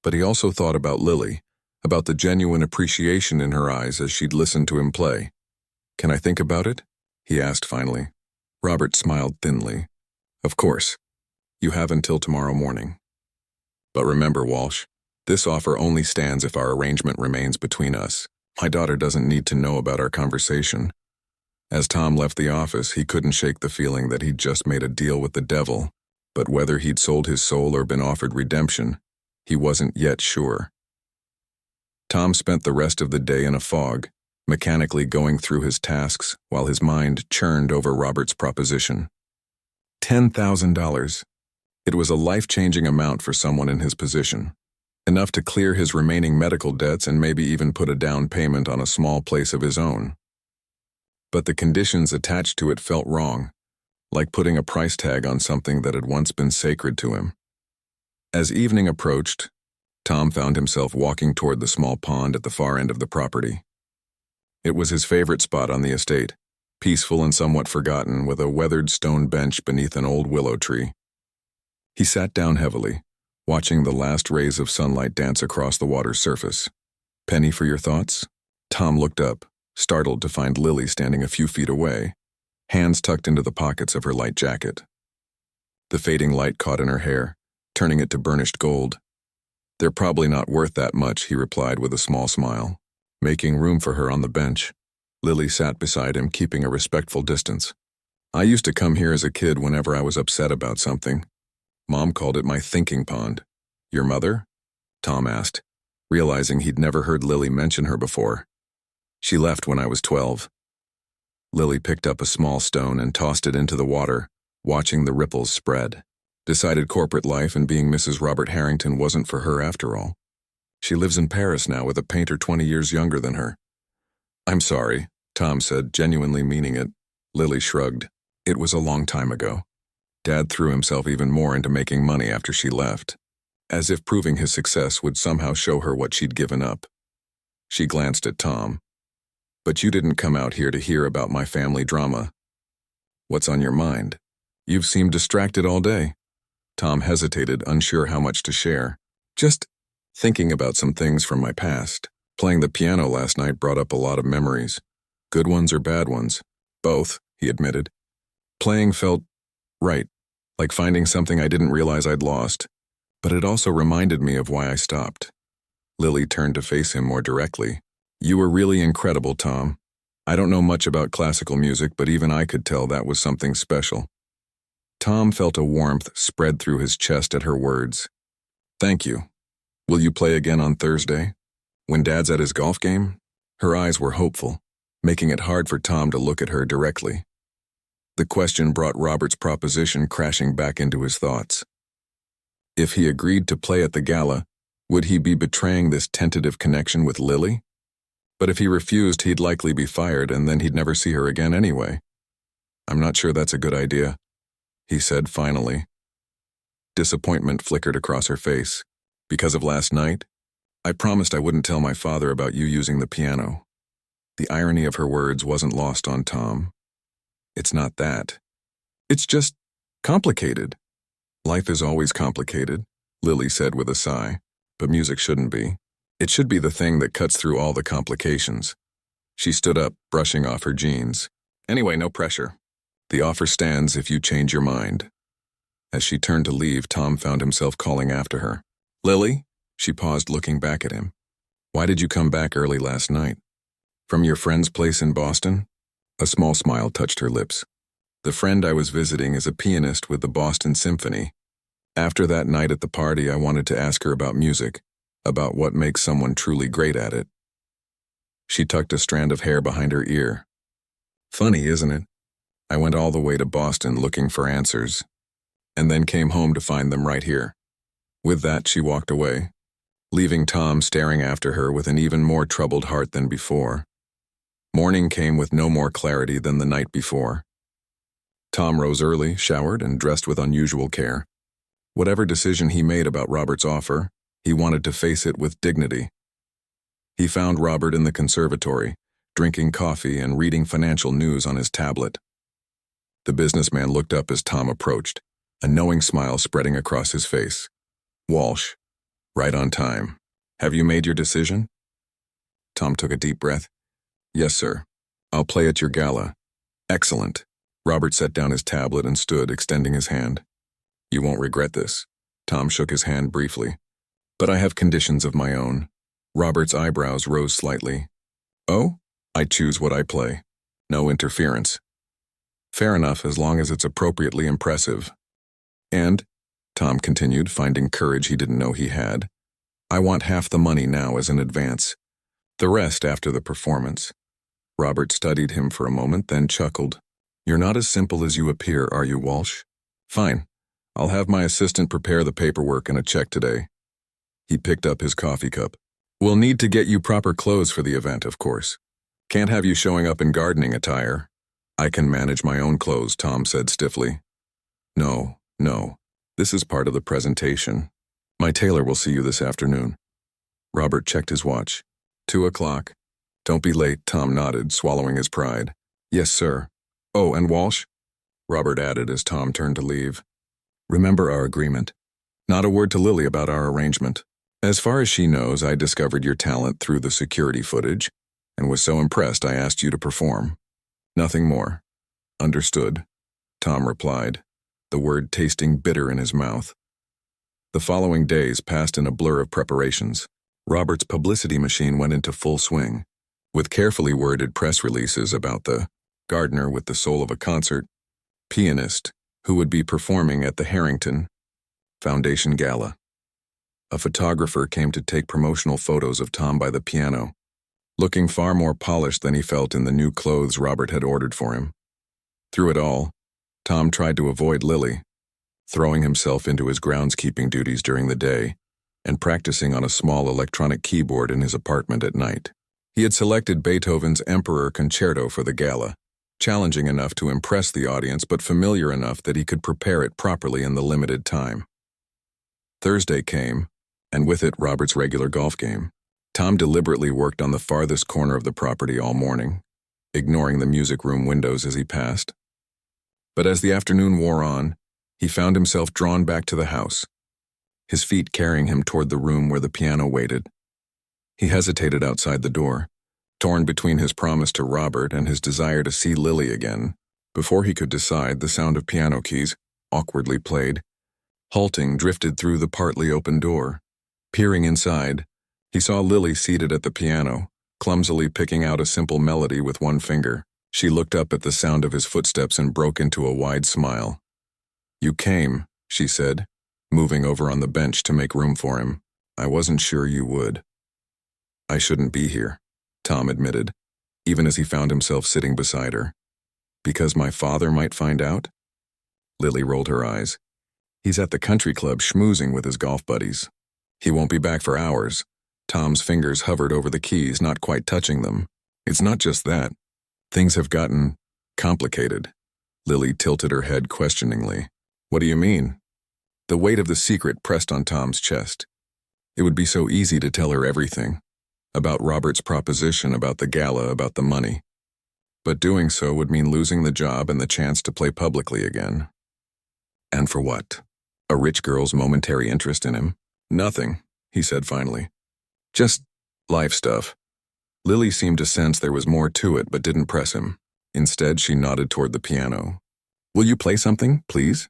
But he also thought about Lily, about the genuine appreciation in her eyes as she'd listened to him play. "Can I think about it?" he asked finally. Robert smiled thinly. "Of course. You have until tomorrow morning. But remember, Walsh, this offer only stands if our arrangement remains between us. My daughter doesn't need to know about our conversation." As Tom left the office, he couldn't shake the feeling that he'd just made a deal with the devil, but whether he'd sold his soul or been offered redemption, he wasn't yet sure. Tom spent the rest of the day in a fog, mechanically going through his tasks while his mind churned over Robert's proposition. $10,000. It was a life-changing amount for someone in his position, enough to clear his remaining medical debts and maybe even put a down payment on a small place of his own. But the conditions attached to it felt wrong. like putting a price tag on something that had once been sacred to him. As evening approached, Tom found himself walking toward the small pond at the far end of the property. It was his favorite spot on the estate, peaceful and somewhat forgotten, with a weathered stone bench beneath an old willow tree. He sat down heavily, watching the last rays of sunlight dance across the water's surface. "Penny for your thoughts?" Tom looked up, startled to find Lily standing a few feet away, hands tucked into the pockets of her light jacket. The fading light caught in her hair, turning it to burnished gold. "They're probably not worth that much," he replied with a small smile, making room for her on the bench. Lily sat beside him, keeping a respectful distance. "I used to come here as a kid whenever I was upset about something. Mom called it my thinking pond." "Your mother?" Tom asked, realizing he'd never heard Lily mention her before. "She left when I was 12. Lily picked up a small stone and tossed it into the water, watching the ripples spread. Decided corporate life and being Mrs. Robert Harrington wasn't for her after all. She lives in Paris now with a painter 20 years younger than her. "I'm sorry," Tom said, genuinely meaning it. Lily shrugged. "It was a long time ago. Dad threw himself even more into making money after she left, as if proving his success would somehow show her what she'd given up." She glanced at Tom. "But you didn't come out here to hear about my family drama. What's on your mind? You've seemed distracted all day." Tom hesitated, unsure how much to share. "Just thinking about some things from my past. Playing the piano last night brought up a lot of memories. Good ones or bad ones? Both," he admitted. "Playing felt right, like finding something I didn't realize I'd lost. But it also reminded me of why I stopped." Lily turned to face him more directly. "You were really incredible, Tom. I don't know much about classical music, but even I could tell that was something special." Tom felt a warmth spread through his chest at her words. "Thank you. Will you play again on Thursday? When Dad's at his golf game?" Her eyes were hopeful, making it hard for Tom to look at her directly. The question brought Robert's proposition crashing back into his thoughts. If he agreed to play at the gala, would he be betraying this tentative connection with Lily? But if he refused, he'd likely be fired, and then he'd never see her again anyway. "I'm not sure that's a good idea," he said finally. Disappointment flickered across her face. "Because of last night? I promised I wouldn't tell my father about you using the piano." The irony of her words wasn't lost on Tom. "It's not that. It's just complicated." "Life is always complicated," Lily said with a sigh, "but music shouldn't be. It should be the thing that cuts through all the complications." She stood up, brushing off her jeans. "Anyway, no pressure. The offer stands if you change your mind." As she turned to leave, Tom found himself calling after her. "Lily?" She paused, looking back at him. "Why did you come back early last night? From your friend's place in Boston?" A small smile touched her lips. "The friend I was visiting is a pianist with the Boston Symphony. After that night at the party, I wanted to ask her about music, about what makes someone truly great at it." She tucked a strand of hair behind her ear. "Funny, isn't it? I went all the way to Boston looking for answers, and then came home to find them right here." With that, she walked away, leaving Tom staring after her with an even more troubled heart than before. Morning came with no more clarity than the night before. Tom rose early, showered, and dressed with unusual care. Whatever decision he made about Robert's offer, he wanted to face it with dignity. He found Robert in the conservatory, drinking coffee and reading financial news on his tablet. The businessman looked up as Tom approached, a knowing smile spreading across his face. "Walsh, right on time. Have you made your decision?" Tom took a deep breath. "Yes, sir. I'll play at your gala." "Excellent." Robert set down his tablet and stood, extending his hand. "You won't regret this." Tom shook his hand briefly. "But I have conditions of my own." Robert's eyebrows rose slightly. "Oh? I choose what I play. No interference." "Fair enough, as long as it's appropriately impressive." "And," Tom continued, finding courage he didn't know he had, "I want half the money now as an advance. The rest after the performance." Robert studied him for a moment, then chuckled. "You're not as simple as you appear, are you, Walsh? Fine. I'll have my assistant prepare the paperwork and a check today." He picked up his coffee cup. "We'll need to get you proper clothes for the event, of course. Can't have you showing up in gardening attire." I can manage my own clothes, Tom said stiffly. No, no. This is part of the presentation. My tailor will see you this afternoon. Robert checked his watch. 2:00. Don't be late, Tom nodded, swallowing his pride. Yes, sir. Oh, and Walsh? Robert added as Tom turned to leave. Remember our agreement. Not a word to Lily about our arrangement. As far as she knows, I discovered your talent through the security footage, and was so impressed I asked you to perform. Nothing more. Understood, Tom replied, the word tasting bitter in his mouth. The following days passed in a blur of preparations. Robert's publicity machine went into full swing, with carefully worded press releases about the gardener with the soul of a concert pianist who would be performing at the Harrington Foundation Gala. A photographer came to take promotional photos of Tom by the piano, looking far more polished than he felt in the new clothes Robert had ordered for him. Through it all, Tom tried to avoid Lily, throwing himself into his groundskeeping duties during the day and practicing on a small electronic keyboard in his apartment at night. He had selected Beethoven's Emperor Concerto for the gala, challenging enough to impress the audience but familiar enough that he could prepare it properly in the limited time. Thursday came, and with it Robert's regular golf game. Tom deliberately worked on the farthest corner of the property all morning, ignoring the music room windows as he passed. But as the afternoon wore on, he found himself drawn back to the house, his feet carrying him toward the room where the piano waited. He hesitated outside the door, torn between his promise to Robert and his desire to see Lily again. Before he could decide, the sound of piano keys, awkwardly played, halting, drifted through the partly open door. Peering inside, he saw Lily seated at the piano, clumsily picking out a simple melody with one finger. She looked up at the sound of his footsteps and broke into a wide smile. You came, she said, moving over on the bench to make room for him. I wasn't sure you would. I shouldn't be here, Tom admitted, even as he found himself sitting beside her. Because my father might find out? Lily rolled her eyes. He's at the country club schmoozing with his golf buddies. He won't be back for hours. Tom's fingers hovered over the keys, not quite touching them. It's not just that. Things have gotten complicated. Lily tilted her head questioningly. What do you mean? The weight of the secret pressed on Tom's chest. It would be so easy to tell her everything. About Robert's proposition, about the gala, about the money. But doing so would mean losing the job and the chance to play publicly again. And for what? A rich girl's momentary interest in him? Nothing, he said finally. Just life stuff. Lily seemed to sense there was more to it but didn't press him. Instead, she nodded toward the piano. Will you play something, please?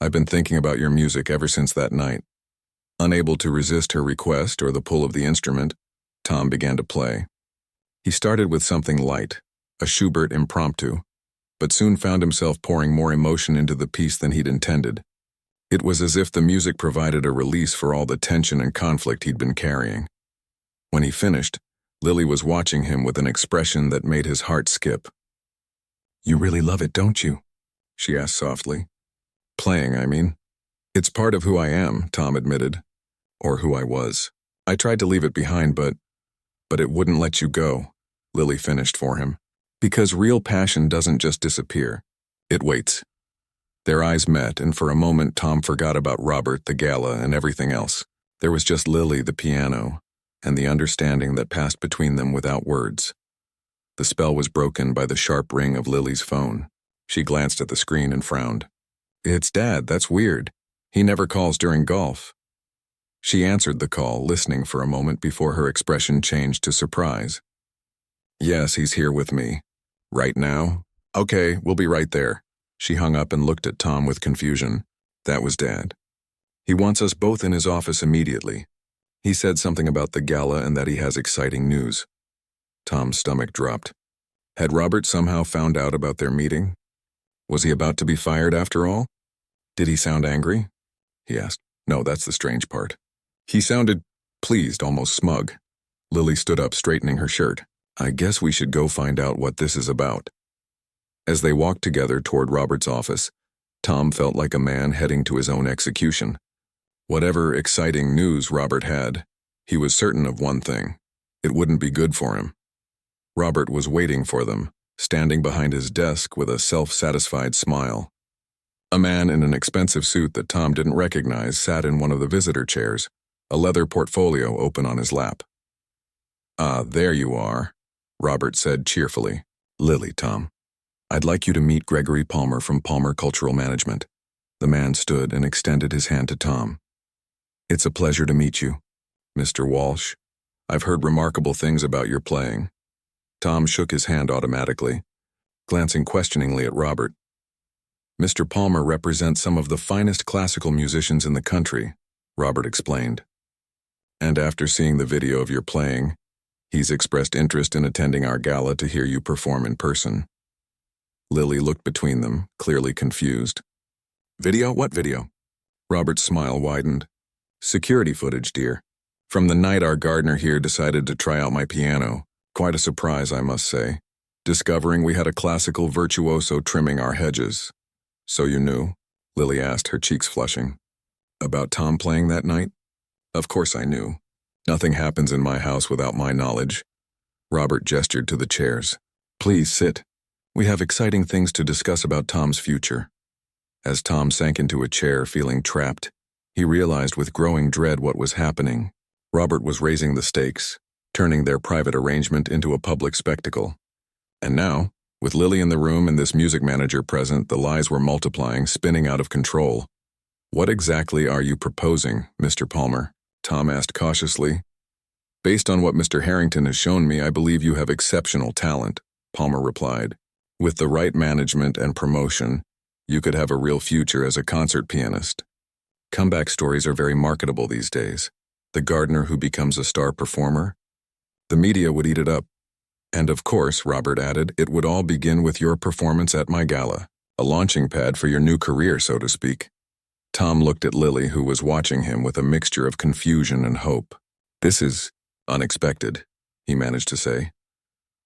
I've been thinking about your music ever since that night. Unable to resist her request or the pull of the instrument, Tom began to play. He started with something light, a Schubert impromptu, but soon found himself pouring more emotion into the piece than he'd intended. It was as if the music provided a release for all the tension and conflict he'd been carrying. When he finished, Lily was watching him with an expression that made his heart skip. You really love it, don't you? She asked softly. Playing, I mean. It's part of who I am, Tom admitted. Or who I was. I tried to leave it behind, but it wouldn't let you go, Lily finished for him. Because real passion doesn't just disappear. It waits. Their eyes met, and for a moment Tom forgot about Robert, the gala, and everything else. There was just Lily, the piano, and the understanding that passed between them without words. The spell was broken by the sharp ring of Lily's phone. She glanced at the screen and frowned. It's Dad, that's weird. He never calls during golf. She answered the call, listening for a moment before her expression changed to surprise. Yes, he's here with me. Right now? Okay, we'll be right there. She hung up and looked at Tom with confusion. That was Dad. He wants us both in his office immediately. He said something about the gala and that he has exciting news. Tom's stomach dropped. Had Robert somehow found out about their meeting? Was he about to be fired after all? Did he sound angry? He asked. No, that's the strange part. He sounded pleased, almost smug. Lily stood up, straightening her shirt. I guess we should go find out what this is about. As they walked together toward Robert's office, Tom felt like a man heading to his own execution. Whatever exciting news Robert had, he was certain of one thing. It wouldn't be good for him. Robert was waiting for them, standing behind his desk with a self-satisfied smile. A man in an expensive suit that Tom didn't recognize sat in one of the visitor chairs, a leather portfolio open on his lap. "Ah, there you are," Robert said cheerfully. "Lily, Tom. I'd like you to meet Gregory Palmer from Palmer Cultural Management." The man stood and extended his hand to Tom. "It's a pleasure to meet you, Mr. Walsh. I've heard remarkable things about your playing." Tom shook his hand automatically, glancing questioningly at Robert. "Mr. Palmer represents some of the finest classical musicians in the country," Robert explained. "And after seeing the video of your playing, he's expressed interest in attending our gala to hear you perform in person." Lily looked between them, clearly confused. "Video? What video?" Robert's smile widened. "Security footage, dear. From the night our gardener here decided to try out my piano. Quite a surprise, I must say, discovering we had a classical virtuoso trimming our hedges." "So you knew?" Lily asked, her cheeks flushing. "About Tom playing that night?" "Of course I knew. Nothing happens in my house without my knowledge." Robert gestured to the chairs. "Please sit. We have exciting things to discuss about Tom's future." As Tom sank into a chair, feeling trapped, he realized with growing dread what was happening. Robert was raising the stakes, turning their private arrangement into a public spectacle. And now, with Lily in the room and this music manager present, the lies were multiplying, spinning out of control. "What exactly are you proposing, Mr. Palmer?" Tom asked cautiously. "Based on what Mr. Harrington has shown me, I believe you have exceptional talent," Palmer replied. "With the right management and promotion, you could have a real future as a concert pianist." Comeback stories are very marketable these days. The gardener who becomes a star performer? The media would eat it up. "And of course," Robert added, "it would all begin with your performance at my gala, a launching pad for your new career, so to speak." Tom looked at Lily, who was watching him with a mixture of confusion and hope. "This is unexpected," he managed to say.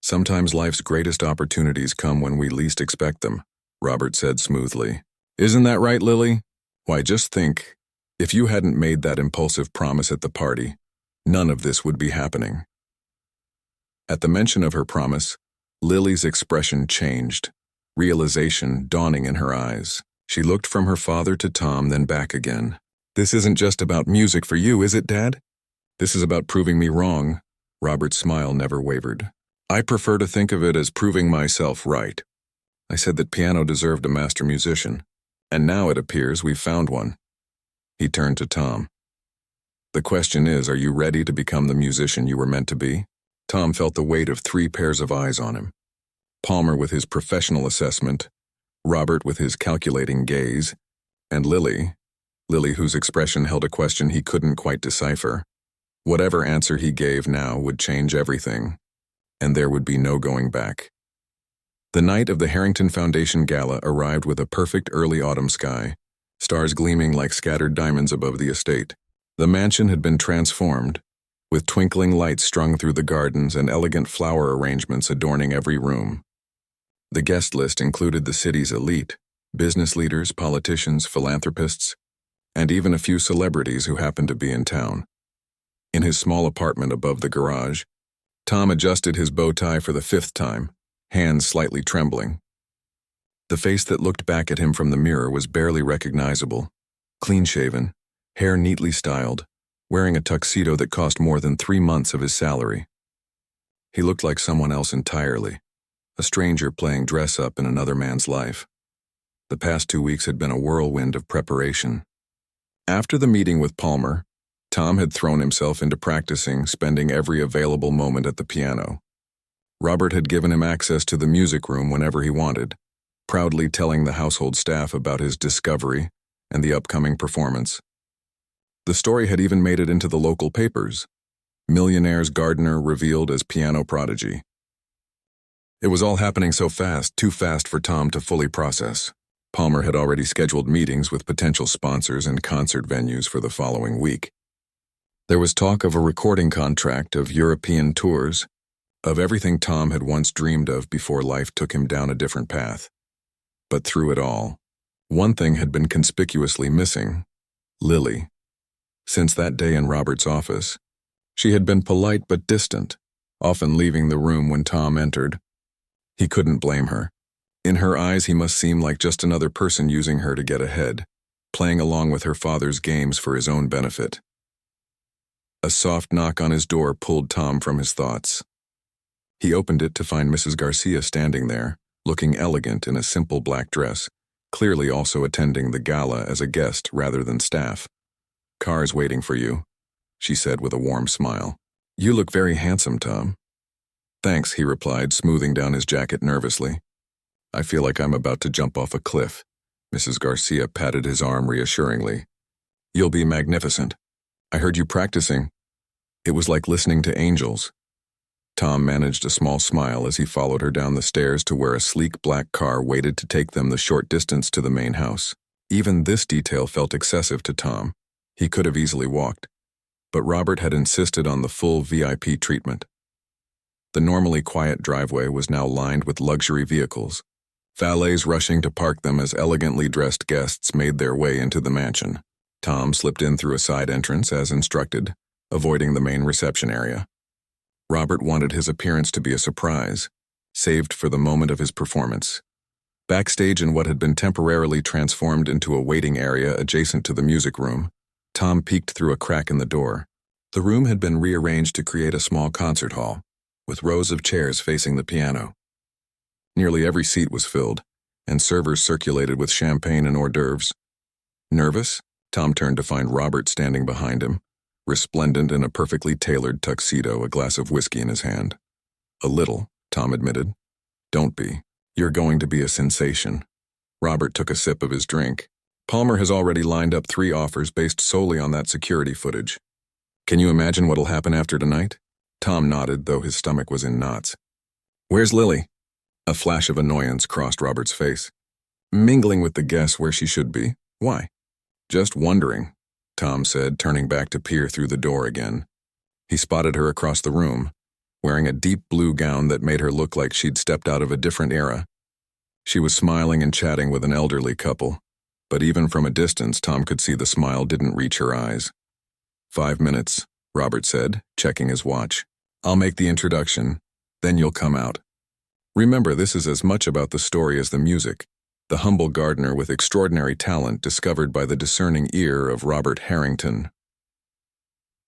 "Sometimes life's greatest opportunities come when we least expect them," Robert said smoothly. "Isn't that right, Lily? Why, just think, if you hadn't made that impulsive promise at the party, none of this would be happening." At the mention of her promise, Lily's expression changed, realization dawning in her eyes. She looked from her father to Tom, then back again. "This isn't just about music for you, is it, Dad?" "This is about proving me wrong." Robert's smile never wavered. "I prefer to think of it as proving myself right. I said that piano deserved a master musician, and now it appears we've found one." He turned to Tom. "The question is, are you ready to become the musician you were meant to be?" Tom felt the weight of 3 pairs of eyes on him. Palmer with his professional assessment, Robert with his calculating gaze, and Lily whose expression held a question he couldn't quite decipher. Whatever answer he gave now would change everything, and there would be no going back. The night of the Harrington Foundation Gala arrived with a perfect early autumn sky, stars gleaming like scattered diamonds above the estate. The mansion had been transformed, with twinkling lights strung through the gardens and elegant flower arrangements adorning every room. The guest list included the city's elite, business leaders, politicians, philanthropists, and even a few celebrities who happened to be in town. In his small apartment above the garage, Tom adjusted his bow tie for the 5th time, hands slightly trembling. The face that looked back at him from the mirror was barely recognizable, clean-shaven, hair neatly styled, wearing a tuxedo that cost more than 3 months of his salary. He looked like someone else entirely, a stranger playing dress-up in another man's life. The past 2 weeks had been a whirlwind of preparation. After the meeting with Palmer, Tom had thrown himself into practicing, spending every available moment at the piano. Robert had given him access to the music room whenever he wanted, proudly telling the household staff about his discovery and the upcoming performance. The story had even made it into the local papers. Millionaire's gardener revealed as piano prodigy. It was all happening so fast, too fast for Tom to fully process. Palmer had already scheduled meetings with potential sponsors and concert venues for the following week. There was talk of a recording contract, of European tours, of everything Tom had once dreamed of before life took him down a different path. But through it all, one thing had been conspicuously missing: Lily. Since that day in Robert's office, she had been polite but distant, often leaving the room when Tom entered. He couldn't blame her. In her eyes, he must seem like just another person using her to get ahead, playing along with her father's games for his own benefit. A soft knock on his door pulled Tom from his thoughts. He opened it to find Mrs. Garcia standing there, looking elegant in a simple black dress, clearly also attending the gala as a guest rather than staff. "Car's waiting for you," she said with a warm smile. "You look very handsome, Tom." "Thanks," he replied, smoothing down his jacket nervously. "I feel like I'm about to jump off a cliff." Mrs. Garcia patted his arm reassuringly. "You'll be magnificent. I heard you practicing. It was like listening to angels." Tom managed a small smile as he followed her down the stairs to where a sleek black car waited to take them the short distance to the main house. Even this detail felt excessive to Tom. He could have easily walked, but Robert had insisted on the full VIP treatment. The normally quiet driveway was now lined with luxury vehicles, valets rushing to park them as elegantly dressed guests made their way into the mansion. Tom slipped in through a side entrance as instructed, avoiding the main reception area. Robert wanted his appearance to be a surprise, saved for the moment of his performance. Backstage in what had been temporarily transformed into a waiting area adjacent to the music room, Tom peeked through a crack in the door. The room had been rearranged to create a small concert hall, with rows of chairs facing the piano. Nearly every seat was filled, and servers circulated with champagne and hors d'oeuvres. Nervous, Tom turned to find Robert standing behind him, resplendent in a perfectly tailored tuxedo, a glass of whiskey in his hand. "A little," Tom admitted. "Don't be. You're going to be a sensation." Robert took a sip of his drink. "Palmer has already lined up 3 offers based solely on that security footage. Can you imagine what'll happen after tonight?" Tom nodded, though his stomach was in knots. "Where's Lily?" A flash of annoyance crossed Robert's face. "Mingling with the guests where she should be. Why?" "Just wondering," Tom said, turning back to peer through the door again. He spotted her across the room, wearing a deep blue gown that made her look like she'd stepped out of a different era. She was smiling and chatting with an elderly couple, but even from a distance, Tom could see the smile didn't reach her eyes. "5 minutes, Robert said, checking his watch. "I'll make the introduction, then you'll come out. Remember, this is as much about the story as the music. The humble gardener with extraordinary talent discovered by the discerning ear of Robert Harrington."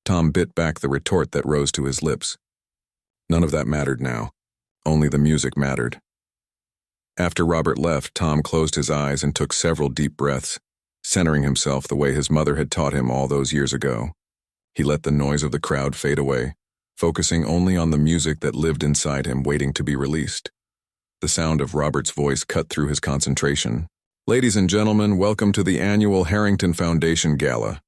Tom bit back the retort that rose to his lips. None of that mattered now. Only the music mattered. After Robert left, Tom closed his eyes and took several deep breaths, centering himself the way his mother had taught him all those years ago. He let the noise of the crowd fade away, focusing only on the music that lived inside him waiting to be released. The sound of Robert's voice cut through his concentration. "Ladies and gentlemen, welcome to the annual Harrington Foundation Gala."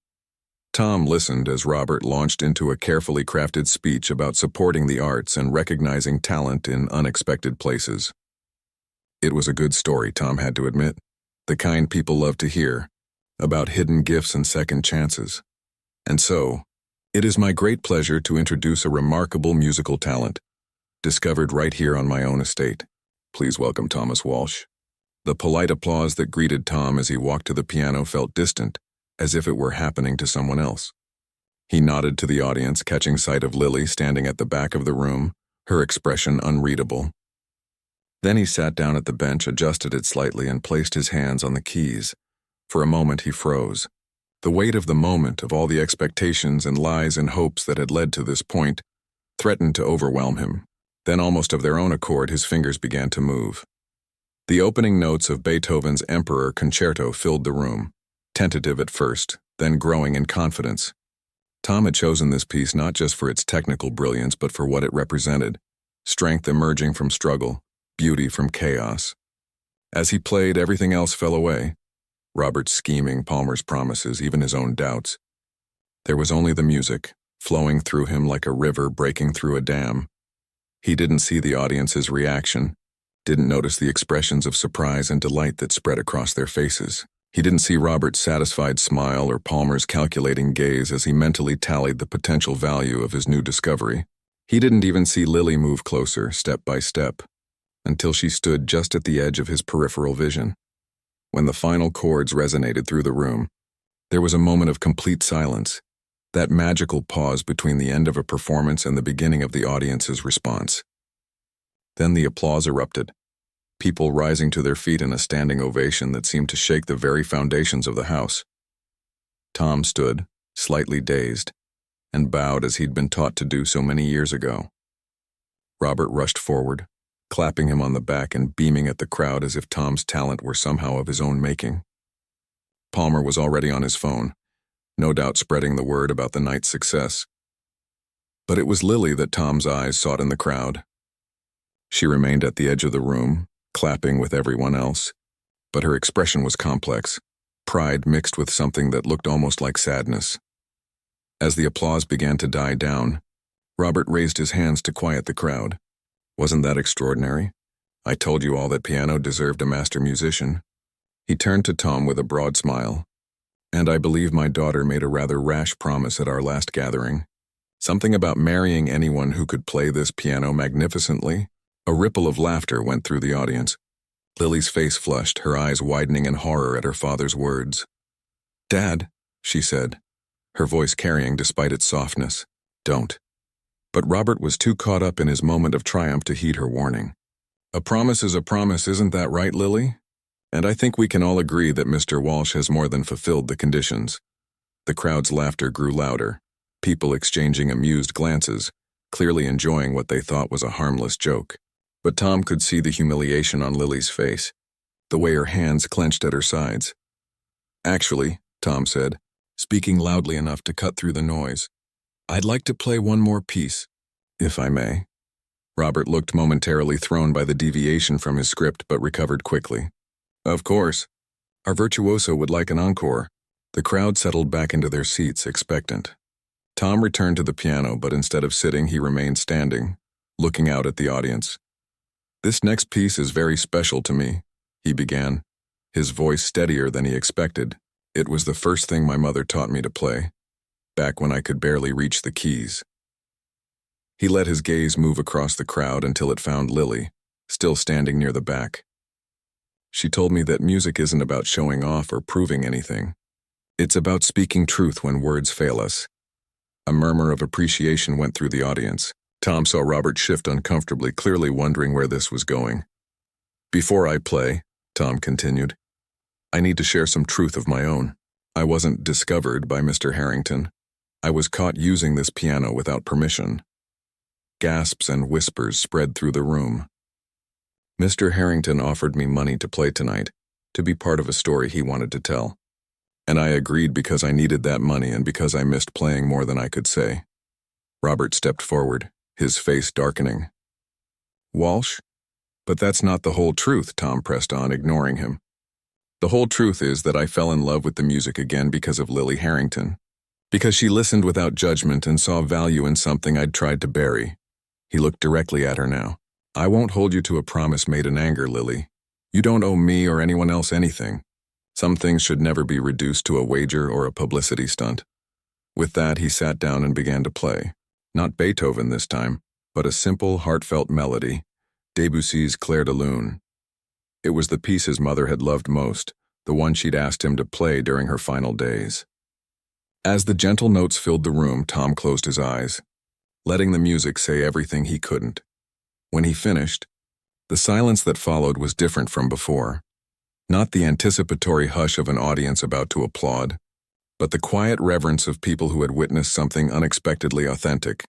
Tom listened as Robert launched into a carefully crafted speech about supporting the arts and recognizing talent in unexpected places. It was a good story, Tom had to admit, the kind people love to hear, about hidden gifts and second chances. And so, it is my great pleasure to introduce a remarkable musical talent, discovered right here on my own estate. Please welcome Thomas Walsh. The polite applause that greeted Tom as he walked to the piano felt distant, as if it were happening to someone else. He nodded to the audience, catching sight of Lily standing at the back of the room, her expression unreadable. Then he sat down at the bench, adjusted it slightly, and placed his hands on the keys. For a moment he froze. The weight of the moment, of all the expectations and lies and hopes that had led to this point, threatened to overwhelm him. Then, almost of their own accord, his fingers began to move. The opening notes of Beethoven's Emperor Concerto filled the room, tentative at first, then growing in confidence. Tom had chosen this piece not just for its technical brilliance, but for what it represented: strength emerging from struggle, beauty from chaos. As he played, everything else fell away. Robert's scheming, Palmer's promises, even his own doubts. There was only the music, flowing through him like a river breaking through a dam. He didn't see the audience's reaction, didn't notice the expressions of surprise and delight that spread across their faces. He didn't see Robert's satisfied smile or Palmer's calculating gaze as he mentally tallied the potential value of his new discovery. He didn't even see Lily move closer, step by step, until she stood just at the edge of his peripheral vision. When the final chords resonated through the room, there was a moment of complete silence, that magical pause between the end of a performance and the beginning of the audience's response. Then the applause erupted, people rising to their feet in a standing ovation that seemed to shake the very foundations of the house. Tom stood, slightly dazed, and bowed as he'd been taught to do so many years ago. Robert rushed forward, clapping him on the back and beaming at the crowd as if Tom's talent were somehow of his own making. Palmer was already on his phone, no doubt spreading the word about the night's success. But it was Lily that Tom's eyes sought in the crowd. She remained at the edge of the room, clapping with everyone else, but her expression was complex, pride mixed with something that looked almost like sadness. As the applause began to die down, Robert raised his hands to quiet the crowd. Wasn't that extraordinary? I told you all that piano deserved a master musician. He turned to Tom with a broad smile. And I believe my daughter made a rather rash promise at our last gathering. Something about marrying anyone who could play this piano magnificently. A ripple of laughter went through the audience. Lily's face flushed, her eyes widening in horror at her father's words. "Dad," she said, her voice carrying despite its softness. "Don't." But Robert was too caught up in his moment of triumph to heed her warning. "A promise is a promise, isn't that right, Lily? And I think we can all agree that Mr. Walsh has more than fulfilled the conditions." The crowd's laughter grew louder, people exchanging amused glances, clearly enjoying what they thought was a harmless joke. But Tom could see the humiliation on Lily's face, the way her hands clenched at her sides. "Actually," Tom said, speaking loudly enough to cut through the noise, "I'd like to play one more piece, if I may." Robert looked momentarily thrown by the deviation from his script but recovered quickly. "Of course. Our virtuoso would like an encore." The crowd settled back into their seats, expectant. Tom returned to the piano, but instead of sitting, he remained standing, looking out at the audience. "This next piece is very special to me," he began, his voice steadier than he expected. "It was the first thing my mother taught me to play, back when I could barely reach the keys." He let his gaze move across the crowd until it found Lily, still standing near the back. "She told me that music isn't about showing off or proving anything. It's about speaking truth when words fail us." A murmur of appreciation went through the audience. Tom saw Robert shift uncomfortably, clearly wondering where this was going. "Before I play," Tom continued, "I need to share some truth of my own. I wasn't discovered by Mr. Harrington. I was caught using this piano without permission." Gasps and whispers spread through the room. "Mr. Harrington offered me money to play tonight, to be part of a story he wanted to tell. And I agreed because I needed that money and because I missed playing more than I could say." Robert stepped forward, his face darkening. "Walsh? But that's not the whole truth," Tom pressed on, ignoring him. "The whole truth is that I fell in love with the music again because of Lily Harrington. Because she listened without judgment and saw value in something I'd tried to bury." He looked directly at her now. "I won't hold you to a promise made in anger, Lily. You don't owe me or anyone else anything. Some things should never be reduced to a wager or a publicity stunt." With that, he sat down and began to play. Not Beethoven this time, but a simple, heartfelt melody, Debussy's Clair de Lune. It was the piece his mother had loved most, the one she'd asked him to play during her final days. As the gentle notes filled the room, Tom closed his eyes, letting the music say everything he couldn't. When he finished, the silence that followed was different from before. Not the anticipatory hush of an audience about to applaud, but the quiet reverence of people who had witnessed something unexpectedly authentic.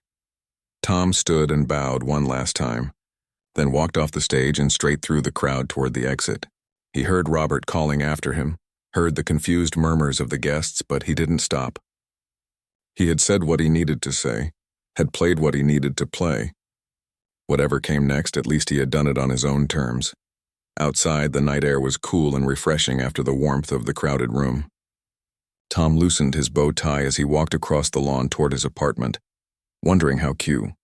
Tom stood and bowed one last time, then walked off the stage and straight through the crowd toward the exit. He heard Robert calling after him, heard the confused murmurs of the guests, but he didn't stop. He had said what he needed to say, had played what he needed to play. Whatever came next, at least he had done it on his own terms. Outside, the night air was cool and refreshing after the warmth of the crowded room. Tom loosened his bow tie as he walked across the lawn toward his apartment, wondering how Q